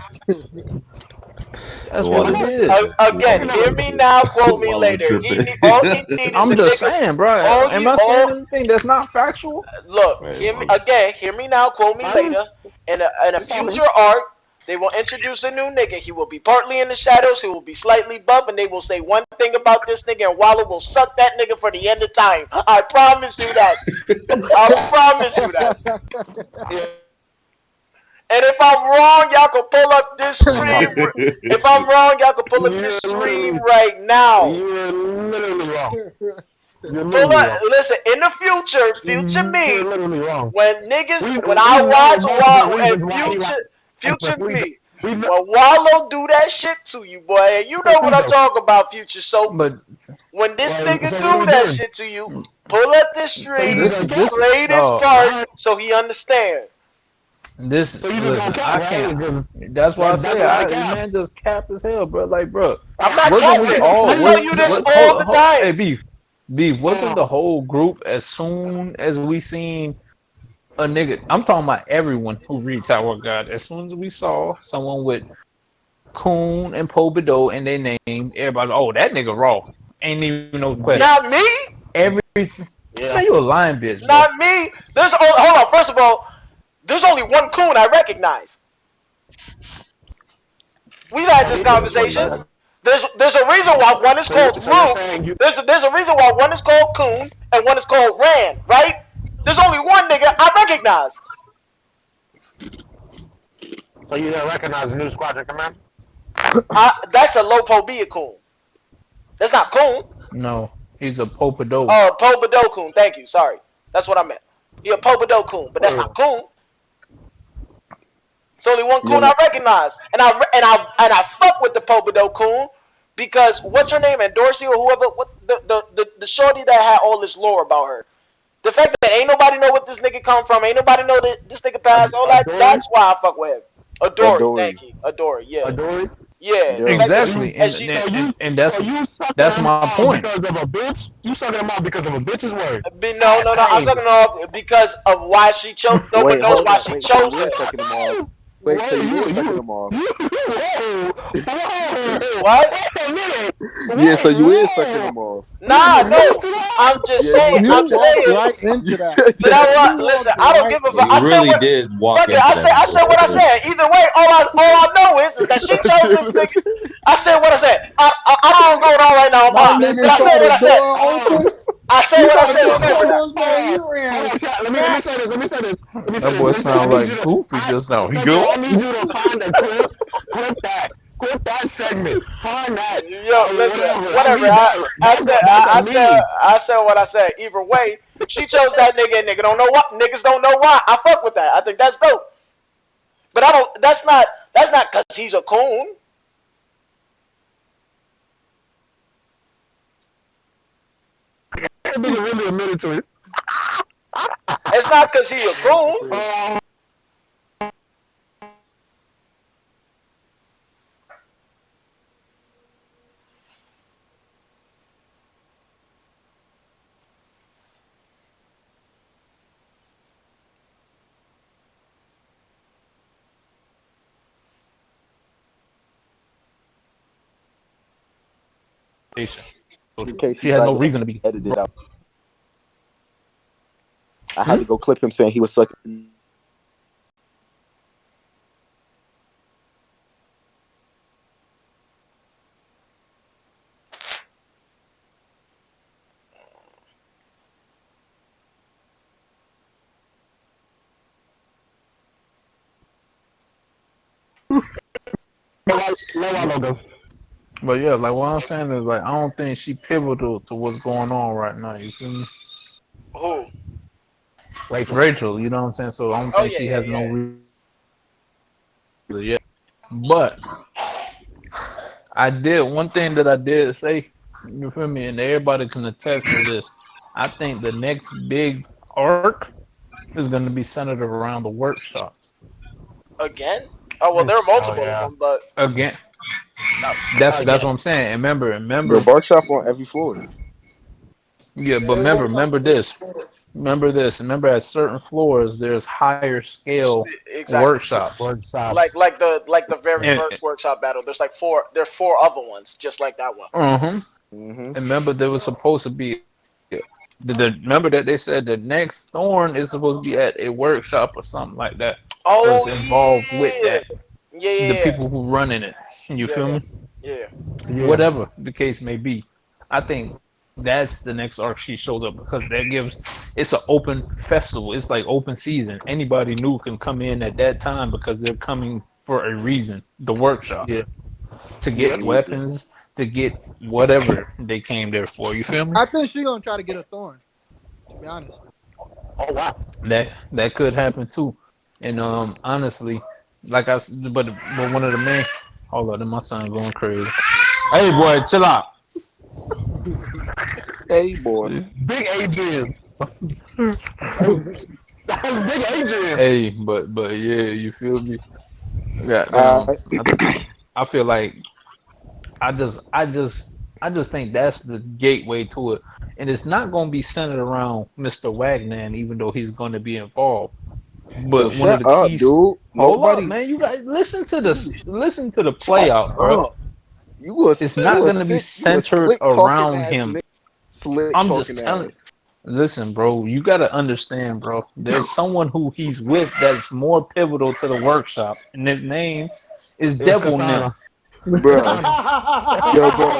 That's what Wallow, it is. Again, Wallow hear me tripping. now, quote me Wallow later. tripping. All he need is I'm a just nigga. saying, bro. All Am you I saying all anything that's not factual? look. Right, Hear me Wallow. again. Hear me now, quote me Huh? later. In a future arc, they will introduce a new nigga. He will be partly in the shadows. He will be slightly buff, and they will say one thing about this nigga, and Wallow will suck that nigga for the end of time. I promise you that. I promise you that. Yeah. And if I'm wrong, y'all can pull up this stream. If I'm wrong, y'all can pull up this You're stream literally, right now. you're literally wrong. You're Pull literally up. wrong. Listen, in the future You're me, literally wrong. when niggas, when We I know watch multiple and reasons why he future we know, me, we know, when Wallow do that shit to you, boy, and you know we what I'm know. talking about, future. So But when this Well, nigga so what are do we that doing? shit to you, pull up this So you stream, just this gonna is cap? this play this part Alright. so he understand. this. So you just gonna Listen, cap, I right? can't. Because That's why I that's say, why I I cap. man just cap as hell, bro. Like, bro, I'm not wasn't we capping. I all tell was you this what? all the Hey, time. beef. Wasn't the whole group as soon as we seen a nigga? I'm talking about everyone who read Tower of God. As soon as we saw someone with Coon and Poe Bedeau in their name, everybody, oh, that nigga raw. Ain't even no question. Not me. Every Yeah. man, you a lying bitch, bro. Not me. Hold on. First of all, there's only one coon I recognize. We've had this conversation. There's a reason why one is called So you're Root. saying you There's a reason why one is called Coon and one is called Rand, right? There's only one nigga I recognize. so you don't recognize the new Squadron Command? That's a Lopobia Coon. That's not Coon. No, he's a Poe Bedeau. Oh, Pobedo Coon. Thank you. Sorry, that's what I meant. He a Pobedo Coon, but that's not Coon. It's only one You Coon know, I recognize, and I fuck with the Pobedo Coon because what's her name and Dorsey or whoever, what the shorty that had all this lore about her. The fact that ain't nobody know what this nigga come from, ain't nobody know that this nigga passed, all that. Adore? That's why I fuck with him. Adori, thank Dory. you. Adori, yeah, Adore? yeah. The Yeah. fact that Exactly, and and she, So you and that's so you sucking that's them my off point. because of a bitch? You sucking them off because of a bitch's word? no, no, no. I'm Crazy. talking off because of why she chose. No one Wait, knows hold why up. she Wait, so you chose him. is sucking them off. Wait, so Wait, you is sucking them off. whoa, What? wait a minute, Yeah, so you is sucking whoa, them off. we Nah, even no. moved to that? I'm just Yeah, saying. You I'm walked saying. right into you that. said You know that. what? You Listen, walked I don't right give a fuck. I You into said really what. did walk Fuck it. into that. I said what I said. Either way, all I know is that she chose this nigga. I said what I said. I don't know what's going on right now. I'm My hot, but nigga I said saw what the I said. door Oh, open. I said You what I thought the said. door So open, hold was man. on, You ran. cat. Let me say this. Let me say this. Let me say That this. boy Let me say. I sound need you like to. Goofy just now. He Spencer, go. I need you to find a clip. Clip that segment. Find that. yo, listen, Whatever. I whatever. need that. That's a meme. I said what I said. Either way, she chose that nigga, and nigga don't know what. Niggas don't know why. I fuck with that. I think that's dope. But I don't. That's not. That's not because he's a coon. That nigga really admitted to it. It's not because he a coon. Uh, In case he She has tried no to reason to be. edit it out, I had to go clip him saying he was sucking. no, I logo. But yeah, like what I'm saying is like I don't think she pivotal to what's going on right now. You feel me? Who? Rachel, you know what I'm saying? So I don't Oh think yeah, she yeah, has no yeah. reason yet. But I did one thing that I did say, you feel me, and everybody can attest to this. I think the next big arc is going to be centered around the workshop Again? Oh well, there are Oh multiple of yeah. them, but again. No, That's what again. I'm saying. And The workshop on every floor. yeah, but remember this. Remember, at certain floors, there's higher scale exactly. workshops. Workshop. Like the very And first workshop battle. There's like four. There's four other ones just like that one. uh-huh. Hmm. And remember, there was supposed to be remember that they said the next thorn is supposed to be at a workshop or something like that, was Oh involved with yeah, that. yeah, The yeah, people who running it. You yeah, feel yeah, me? yeah. Yeah. Whatever the case may be. I think that's the next arc she shows up because that gives it's an open festival. It's like open season. Anybody new can come in at that time because they're coming for a reason. The workshop Yeah. to Yeah. get weapons, to get whatever they came there for. You feel me? I think she gonna try to get a thorn. To be honest. Oh wow. That could happen too. And honestly, like but one of the main hold on, then my son going crazy. Hey boy, chill out. Hey, boy. Big Adrian. That's Big Adrian. Hey, but yeah, you feel me? Uh, Goddamn, I feel like I just think that's the gateway to it, and it's not going to be centered around Mr. Wagner, even though he's going to be involved. yo, But one of shut the up, keys. dude. Hold up, Nobody. man. You guys listen to the play Shut out, bro. up. You a It's you not a going to be sick you a centered slick talking around ass him. nigga. Slick I'm just talking telling. ass. Listen, bro, you got to understand, bro. There's someone who he's with that's more pivotal to the workshop, and his name is It's Devil Nymph. Kasana. Bruh. Yo, bro.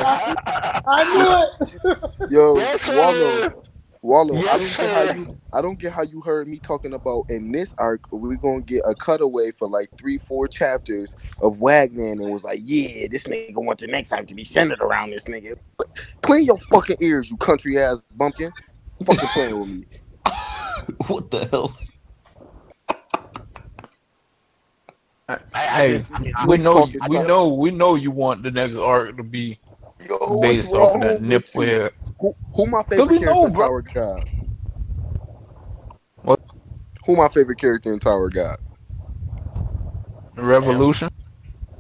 I knew it. Yo, Yes, Wallow. sir. Wallow, Yes, sir. I don't get how you heard me talking about in this arc we're gonna get a cutaway for like 3-4 chapters of Wagner and it was like, yeah, this nigga want the next arc to be centered around this nigga. Clean your fucking ears, you country ass bumpkin. Fucking playing with me. What the hell? I Hey, just, I mean, I, Slick talking I just, we know you want the next arc to be Yo, what's based off of that wrong with nipple you? hair. Who my Cause favorite we character know, in bro. Tower of God? What Who my favorite character in Tower of God? damn. Revolution?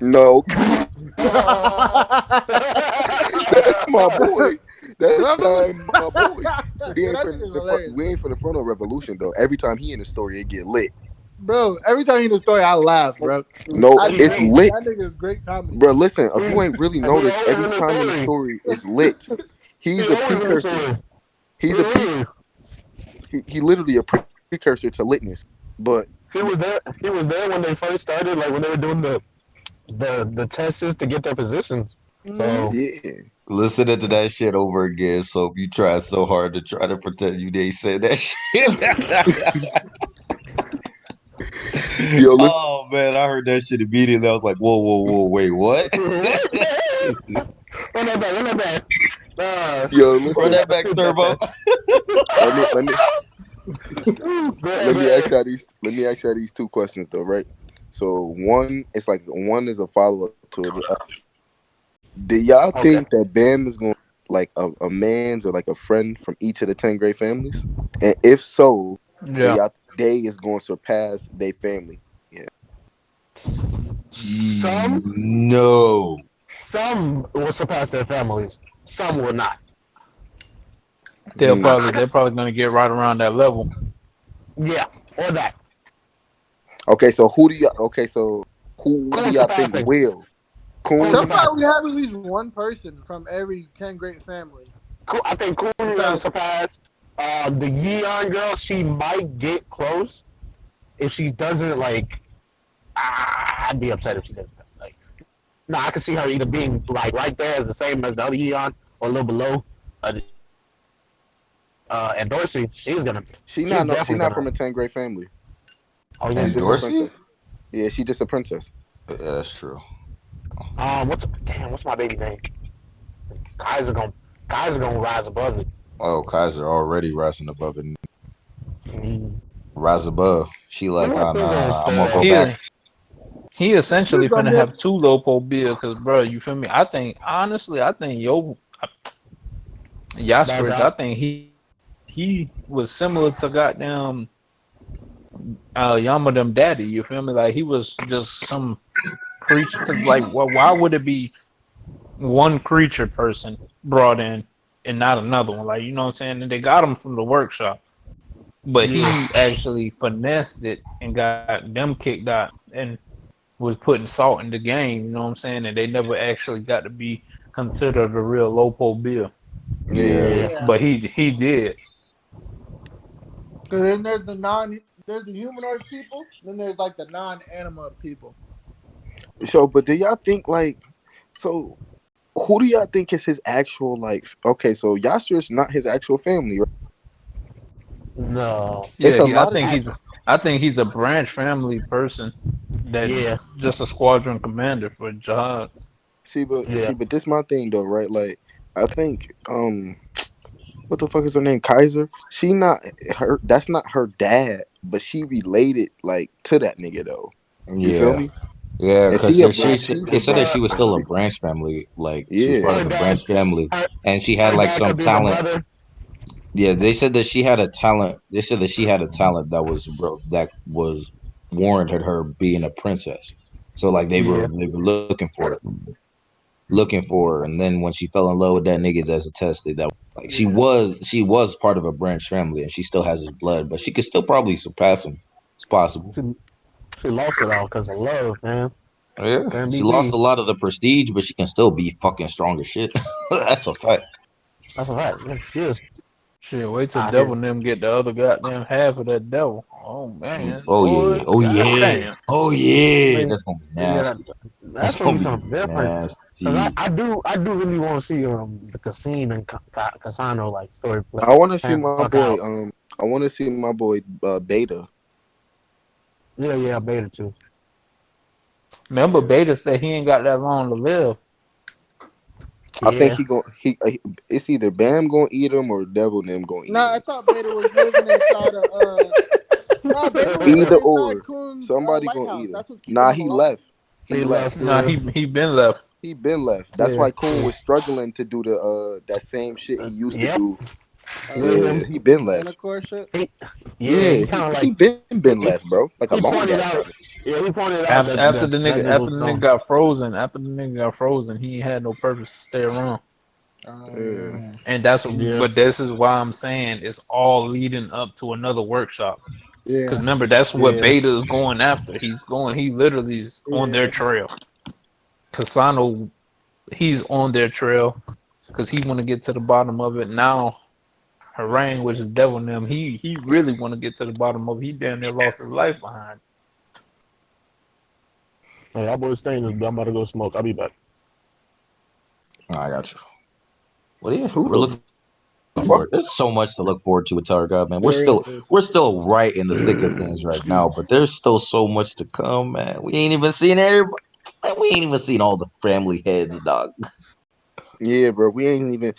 No, that's my boy. That's Shine, my boy. He Yo, ain't that for nigga's the hilarious, we bro. ain't for the front of Revolution though. Every time he in the story, it get lit. Bro, every time you hear the story, I laugh, bro. No, I, He it's that, really, lit, that nigga is great comedy. bro. Listen, if he, you ain't really and he noticed, always every in the time in the story. story, it's lit. He's He a always in the precursor. story. He's a Really? he literally a precursor to litness. But He was there. He was there when they first started, like when they were doing the tests to get their positions. Hmm. So yeah, Listening to that shit over again, so you try so hard to try to pretend you didn't say that shit. yo, listen, Oh man, I heard that shit immediately. I was like, whoa, whoa, whoa, wait, what? what? Run that back. Run that back. yo, Run listen. that back, Turbo. Let me Go ahead, man. let me ask you these two questions though, right? So one is a follow up to it. Do y'all Okay. think that Bam is going like a man's or like a friend from each of the 10 great families? And if so, do Yeah. y'all think they is going to surpass their family? Yeah. Some No. some will surpass their families. Some will not. Hmm. I, They're probably gonna get right around that level. yeah, or that. Okay, so who do Cool y'all think surpassing. will? Cool Coon? Somebody we surpassing. have at least one person from every 10 great family. Cool. I think Cool is gonna Besides, surpass. The Yeon girl, she might get close. If she doesn't, like, I'd be upset if she doesn't. Like, no, I can see her either being like right there as the same as the other Yeon or a little below. Uh, and Dorsey, she's She definitely not gonna. from a 10 great family. Oh She's yes, And she just a is. Dorsey? princess. Yeah, she just a princess. Yeah, that's true. What's my baby name? Kaiser gonna Kaiser gonna rise above it. Oh, Kaiser already rising above it. Mm. rise above. She like, Who I oh think gonna nah, I'm stay gonna go out? back. He essentially He's gonna finna be a, have two Lopo Bill, cause bro, you feel me? I think honestly, I think That's Yasfridge, I out. think he was similar to goddamn Yamadam Daddy. You feel me? Like he was just some creature. Cause like, why would it be one creature person brought in and not another one? Like, you know what I'm saying? And they got him from the workshop, but Yeah. he actually finessed it and got them kicked out and was putting salt in the game. You know what I'm saying? And they never actually got to be considered a real Lopo Bill, Yeah. Yeah. yeah. but he did. Cause then there's the humanoid people, then there's like the non-anima people. So, but do y'all think like so? Who do y'all think is his actual like? Okay, so Yasser's not his actual family, right? No. It's Yeah, a I lot of think I, these. he's a branch family person that yeah. just a squadron commander for Jihad. Yeah. But this my thing though, right? Like, I think what the fuck is her name? Kaiser. She not her. That's not her dad, but she related like to that nigga though. You feel Yeah. me? Yeah, And because she a Yeah, she's they a said that branch. she was still a branch family, like she was part Yeah. of Her the dad branch family, her, and she had her like dad some could be the talent. brother. Yeah, they said that she had a talent. They said that she had a talent that was warranted her being a princess. So like Yeah. they were looking for her, and then when she fell in love with that nigga as a test, that like yeah, she was part of a branch family, and she still has his blood, but she could still probably surpass him. It's possible. She, she lost it all because of love, man. Yeah, Couldn't she be lost me. a lot of the prestige, but she can still be fucking strong as shit. That's a fact. That's a fact. Yeah, she is Shit, wait till out Devil here. and them get the other goddamn half of that devil. Oh man, Oh boy, yeah, oh yeah, goddamn. oh yeah. Man, That's gonna be yeah, that, nasty. That's that's gonna gonna be be something different. Cause nasty. I do really want to see the Casino and Casano like story I want to see plan my fuck boy. out. I want to see my boy Beta. Yeah, yeah, I beta too. Remember, Beta said he ain't got that long to live. I think Yeah, it's either Bam gonna eat him or Devil and them gonna eat nah, I him. thought Beta was living inside of nah, Beta was Either living inside or, Kun's somebody gonna lighthouse. eat him. That's what's keeping Nah, him he alive. left. He he left. left. Nah, Yeah, he been left. He been left. That's Yeah, why Coon was struggling to do the that same shit he used to yep. do. With Yeah, him, he been The left. intercourse shit. he yeah, Yeah, he kind of he like been he left, bro. Like a he long pointed ass out. time. Yeah, he pointed out that nigga after was the nigga strong. got frozen, he ain't had no purpose to stay around. Yeah. Yeah. And that's Yeah, but this is why I'm saying it's all leading up to another workshop. Because Yeah. remember, that's what yeah, Beta is going after. He literally is on their Yeah. trail. Kasano, he's on their trail because he want to get to the bottom of it. Now, Harang, which is Devil in them, he really want to get to the bottom of it. He damn near lost his life behind. hey, y'all boys staying. I'm about to go smoke. I'll be back. I got you. Well, yeah, Who we're the looking fuck? forward. There's so much to look forward to with Tower God, man. There is. We're still right in the thick of things right now, but there's still so much to come, man. We ain't even seen everybody. We ain't even seen all the family heads, dog. Yeah, bro. We ain't even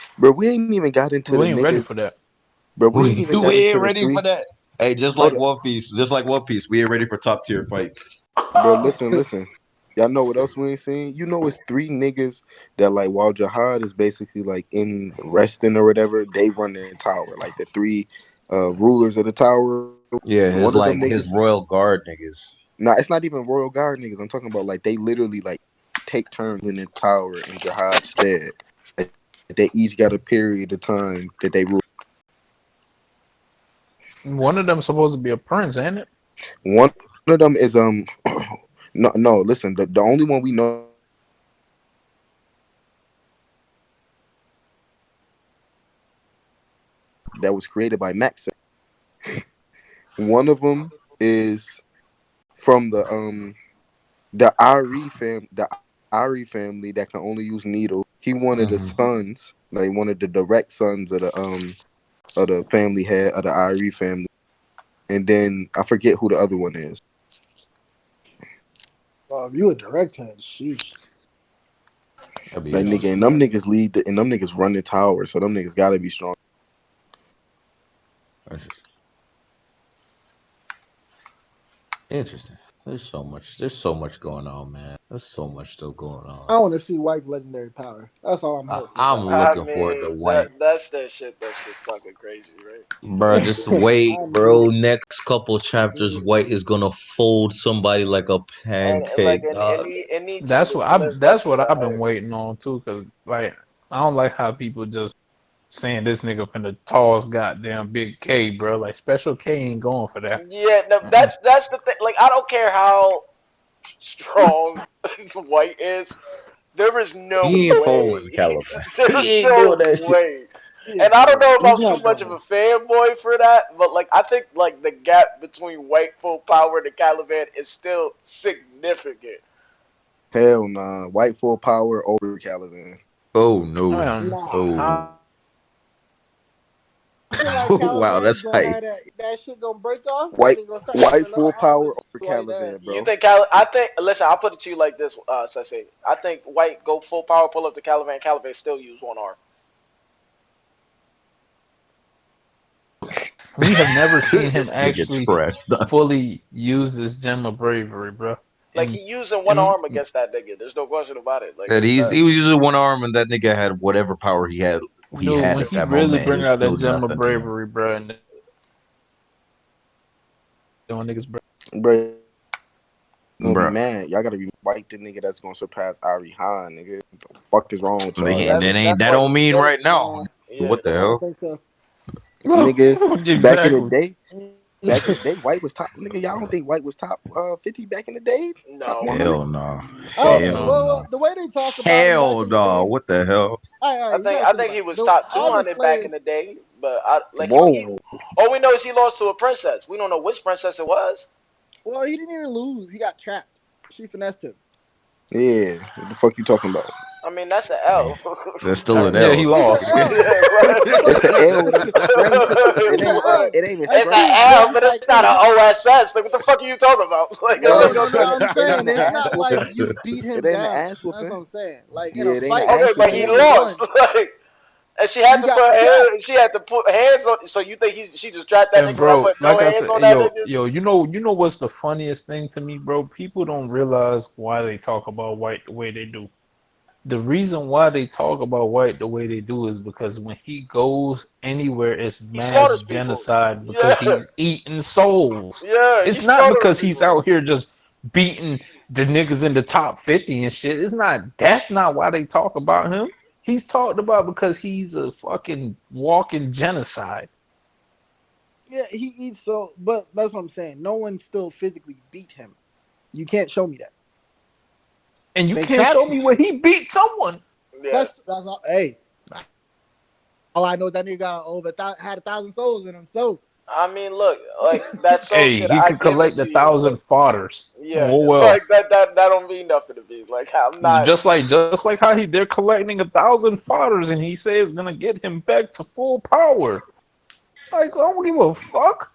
got into the We ain't ready niggas. for that. Bro, we ain't We, even got we into ain't the ready for three. that. Hey, Hold up, Just like One Piece, we ain't ready for top tier fights. bro. Listen. Y'all know what else we ain't seen? You know, it's three niggas that like while Jihad is basically like in resting or whatever, they run the tower. Like the three rulers of the tower. Yeah, One of them his niggas. royal guard niggas. Nah, it's not even royal guard niggas. I'm talking about like they literally like take turns in the tower in Jihad's stead. Like, they each got a period of time that they rule. One of them supposed to be a prince, ain't it? One of them is no. Listen, the only one we know that was created by Max. One of them is from the Ari family that can only use needles. He one of the Hmm. sons, like one of the direct sons of the family head of the Ari family. And then I forget who the other one is. You a direct hand. Sheesh. That'd be Like You on nigga, interesting. and them smart. niggas and them niggas run the tower, so them niggas gotta be strong. Interesting. Interesting. There's so much going on, man. There's so much still going on. I want to see White's legendary power. That's all I'm hopeful I'm about. I looking forward to mean, White. that's that shit. That shit's fucking crazy, right? Bro, just wait, I'm bro. really, Next couple chapters, White is gonna fold somebody like a And like, pancake, dog. it needs to live up That's to what the I've been hype. waiting on too, cause like I don't like how people just saying this nigga from the tallest goddamn big K, bro. Like Special K ain't going for that. Yeah, no, Mm-mm. that's the thing. Like, I don't care how strong White is. There is no He ain't way. folding Caliban. There's He ain't no doing that shit. way. yeah, And I don't know if he's I'm too not much of going. a fanboy for that, but like, I think like the gap between White full power and Caliban is still significant. Hell nah. White full power over Caliban. Oh no. Nah, Oh. I feel like Wow, Caliban's that's gonna hype. have that shit gonna break off, and White then gonna start White opening up full all power his over white ass. Caliban, You bro. think I think listen, I'll put it to you like this, Sensei. I think White go full power, pull up the Caliban. Caliban still use one arm. We have never seen him This nigga actually trash. fully use this gem of bravery, bro. Like, And he using one and arm against that nigga. There's no question about it. Like, And it's he that. was using one arm, and that nigga had whatever power he dude, had when at he that really moment. And it bring was out that still gem of nothing to him. bravery, bro, and doing niggas, bro. Bro, gonna be Bruh. mad. Y'all gotta be White the nigga that's gonna surpass Ari Han, nigga. What the fuck is wrong with y'all? And That's that what don't he mean said. right now. Nah, Yeah. What the I don't hell? think so. Nigga, back in the Exactly. day, White was top. Nigga, y'all don't think White was top 50 back in the day? Top No. 100? Hell no. I don't. Fuck Hell no. Well, no. the way they talk about him back Hell in the day. no. What the hell? All right, you gotta I think think about he it. was top All the 200 back in Slayers. the day, but he Whoa. all we know is he lost to a princess. We don't know which princess it was. Well, he didn't even lose. He got trapped. She finessed him. Yeah. What the fuck you talking about? I mean, that's an L. That's still an Yeah, he L. It's an lost. Yeah, L, right. It's an L. It ain't strength. It it's an ain't Right. L. it ain't a That's It's an strength. true, but L, it's but like it's not an OSS. Like, what the fuck are you talking about? Like, It that no, ain't ain't no no, no. it different. ain't I'm it ain't saying an it's ass not like whooping. you beat It him ain't an down. ass That's what whooping. I'm saying. Like in Yeah, a it ain't an fight, Okay, ass but a he whooping. 1v1, lost. Like, and you got trapped. she had to put hands on. So you think she just trapped that And nigga without bro, putting no like I hands said, on hey, that nigga? you know what's the funniest thing to me, bro? People don't realize why they talk about White the way they do. The reason why they talk about White the way they do is because when he goes anywhere, it's He mass slaughters people. genocide because Yeah, he's eating souls. yeah, he It's not slaughtering because he's people. out here just beating the niggas in the top 50 and shit. It's not, that's not why they talk about him. He's talked about because he's a fucking walking genocide. Yeah, he eats so. But that's what I'm saying. No one still physically beat him. You can't show me that. And you They can't trapped show him. me where he beat someone. Yeah. That's all. Hey, all I know is that nigga got had 1,000 souls in him. So I mean, look, like that soul Hey, shit. he I could give it collect to a you. thousand fodders. Yeah, Oh like well. that don't mean nothing to me. Like, I'm not. Just like how they're collecting a thousand fodders and he says it's gonna get him back to full power. Like, I don't give a fuck.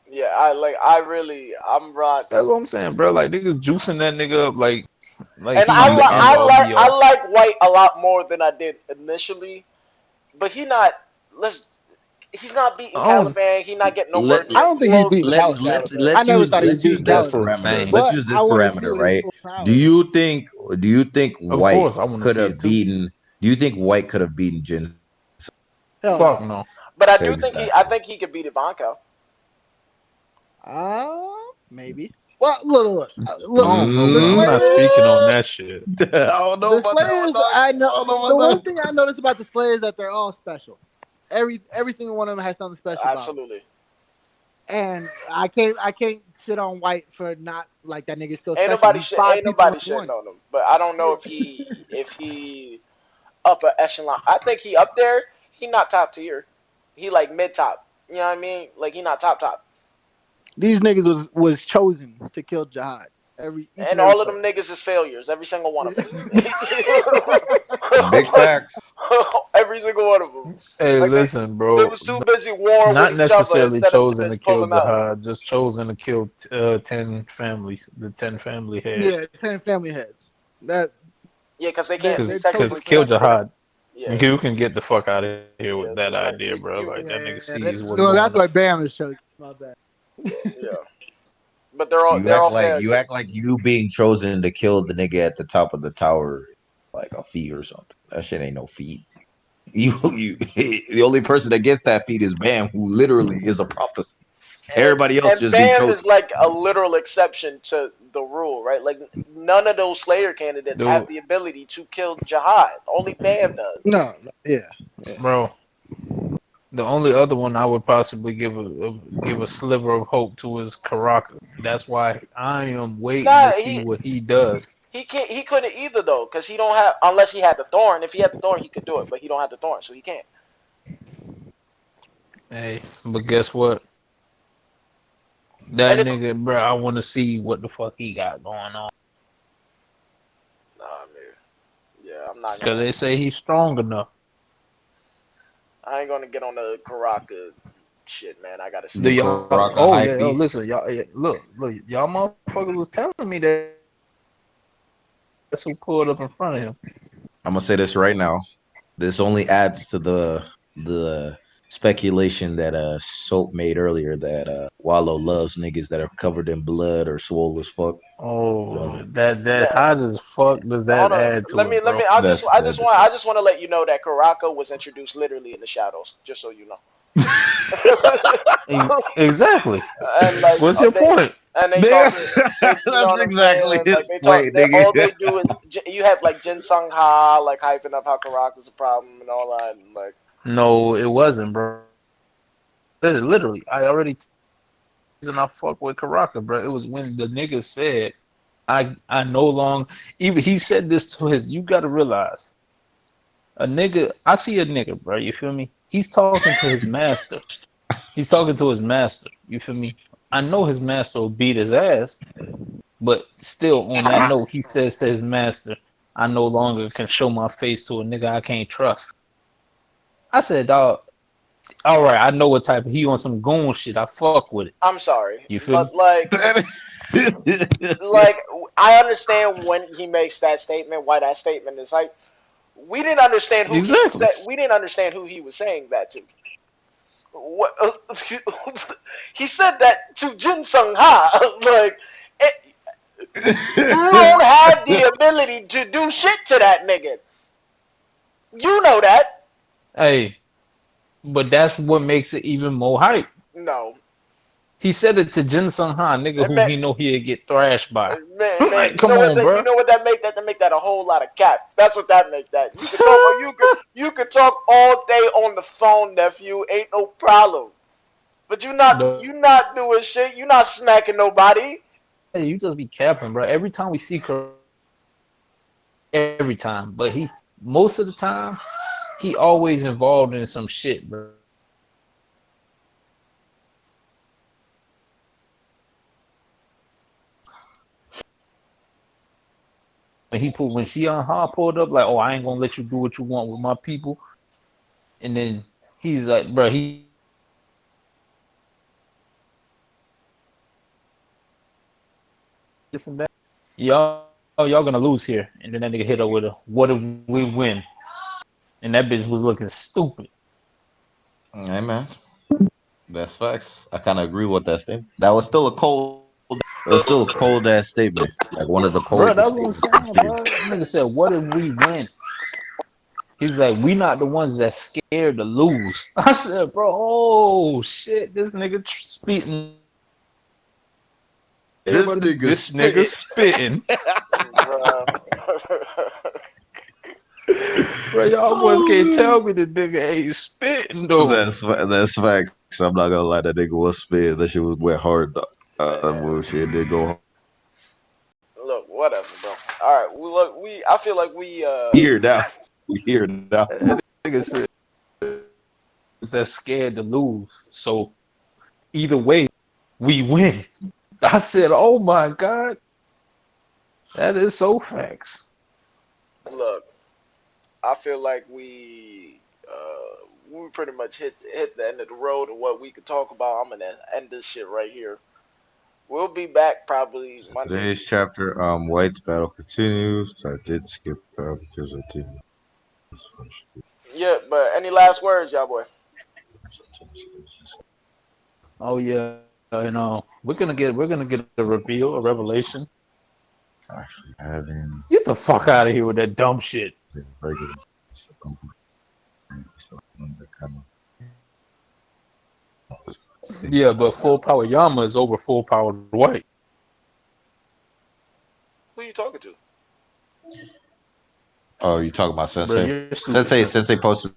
Yeah, I'm not. That's what I'm saying, bro. Like niggas juicing that nigga up like And he's the end all be I all. like White a lot more than I did initially, but let's he's not beating I don't Caliban. He not getting nowhere Let I near don't think he's close to beating beating Caliban. I never thought he was let's use beating this that's Caliban. parameter. insane. Let's But use I this want to see parameter, what his right? full Do power is. you think Of White course I wanna could see it have too. beaten do you think White could have beaten Jin? Hell Fuck no. no. But I Exactly. think he could beat Ivanka. Maybe. Well, I look. don't know, The bro. I'm not speaking on Slayers, that shit. I don't know the about that one, Slayers. dog. I I know. don't know The about one that thing I noticed about the Slayers is that they're all special. Every single one of them has something special about them. Absolutely. And I can't shit on White for not like that nigga still special. He's five Ain't people in nobody shitting one. on him. But I don't know Yeah. if he upper echelon. I think he up there. He not top tier. He like mid top. You know what I mean? Like, he not top. These niggas was chosen to kill Jihad. Each And and every all of them player. niggas is failures. Every single one of them. one. Big facts. Every single one of them. Hey, Like, listen, they bro. was too busy warring with Not each other necessarily instead of chosen to just kill pulling up. Jihad, just chosen to kill 10 families, the 10 family head. Yeah, 10 family heads. That Yeah, because they they're, can't. they're They Cause chosen technically for kill that can't. purpose. Jihad, Yeah, you can get the fuck out of here yeah. with It's that just like idea, bro. you. Like that nigga Yeah, sees what's well, that's going on. why Bam is chosen. My bad. Yeah. but they're all fair You act games. like you being chosen to kill the nigga at the top of the tower like a feat or something. That shit ain't no feat. You the only person that gets that feat is Bam, who literally is a prophecy. and Everybody else and just be Bam chosen. is like a literal exception to the rule, right? Like none of those Slayer candidates have Dude, the ability to kill Jihad. Only Bam does. No, yeah, yeah. bro, the only other one I would possibly give a sliver of hope to is Karaka. That's why I am waiting Nah, to see what he does. he can't. He couldn't either though, because he don't have unless he had the thorn. If he had the thorn, he could do it, but he don't have the thorn, so he can't. Hey, but guess what? And That it's nigga, bro, I want to see what the fuck he got going on. nah, man. Yeah, I'm not Cause gonna. they say he's strong enough. I ain't gonna get on the Karaka shit, man. I gotta Do The see. y'all? Karaka Oh high yeah. Oh, piece. listen, y'all. Yeah, look, y'all motherfuckers was telling me that that's who pulled up in front of him. I'm gonna say this right now. This only adds to the speculation that Soap made earlier that Wallow loves niggas that are covered in blood or swole as fuck. You Oh, know, that That, how does fuck does that hold on. add to it, Let me. bro? that's that. I just want to let you know that Karaka was introduced literally in the shadows, just so you know. Exactly. And like What's your they point? talking, That's you know what I'm exactly saying? Like his they talk, point, they nigga. all they do is you have like Jin Sung Ha like hyping up how Karaka's a problem and all that, and like No, it wasn't, bro. Literally, I already and I fuck with Karaka, bro. It was when the nigga said, I no longer even he said this to his. You gotta realize a nigga. I see a nigga, bro. You feel me? He's talking to his master. He's talking to his master. You feel me? I know his master will beat his ass, but still, on that note, he says to his master, "I no longer can show my face to a nigga I can't trust." I said, "Dog, all right, I know what type of he on some goon shit. I fuck with it. I'm sorry, You feel me?" but like I understand when he makes that statement, why that statement is like we didn't understand who he Exactly. said. We didn't understand who he was saying that to. What he said that to Jin Sung Ha, like. You don't have the ability to do shit to that nigga. You know that. Hey, but that's what makes it even more hype. No. He said it to Jin Sung Han, nigga, And who he know he'd get thrashed by. man, Like, come on, you bro. know what that make that? That make that a whole lot of cap. That's what that make that. You could talk or you could talk all day on the phone, nephew. Ain't no problem. But The, you not doing shit. You not smacking nobody. hey, you just be capping, bro. Every time we see Curry, every time, but he most of the time he always involved in some shit, bro. When Shion Ha pulled up, like, oh, I ain't gonna let you do what you want with my people, and then he's like, bro, he this and that. Y'all gonna lose here, and then that nigga hit her with a what if we win, and that bitch was looking stupid. Hey man, that's facts. I kind of agree with that statement. That was still a cold. It was still a cold ass statement. Like one of the Bro, coldest that's what I'm statements I've saying, seen. bro. Nigga said, what if we win? He's like, we not the ones that scared to lose. I said, bro, oh shit, this nigga spitting. This Everybody, nigga this nigga spit. spitting. Bruh. Bro, y'all boys Oh can't man. tell me the nigga ain't spitting though. That's facts. I'm not gonna lie. That nigga was spit. That shit was went hard. Man, Bullshit did go look, whatever, bro. All right, we look. I feel like we. here now. We here now. That nigga said that scared to lose. So either way, we win. I said, oh my God, that is so facts. Look. I feel like we pretty much hit the end of the road of what we could talk about. I'm gonna end this shit right here. We'll be back probably Monday. Today's chapter, White's battle continues. I did skip because I didn't. Yeah, but any last words, y'all boy? Oh yeah. we're gonna get a reveal, a revelation. Actually, having Get the fuck out of here with that dumb shit. the regular so that kind of Yeah, but full power Yama is over full power Dwight. Who are you talking to? Oh, you talking about Bro, Sensei? you're stupid. Sensei posted.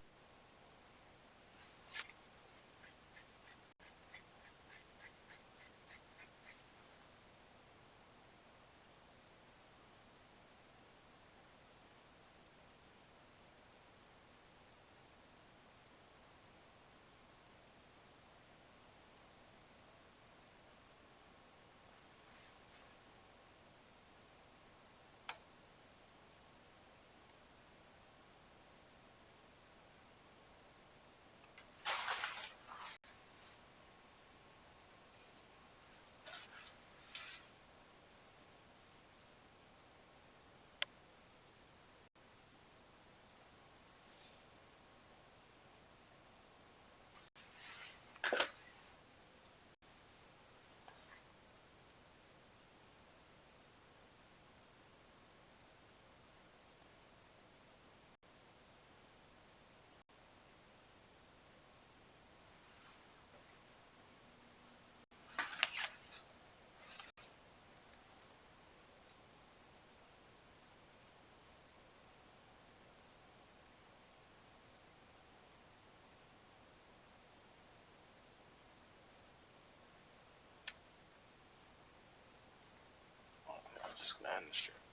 I'm just gonna end the stream.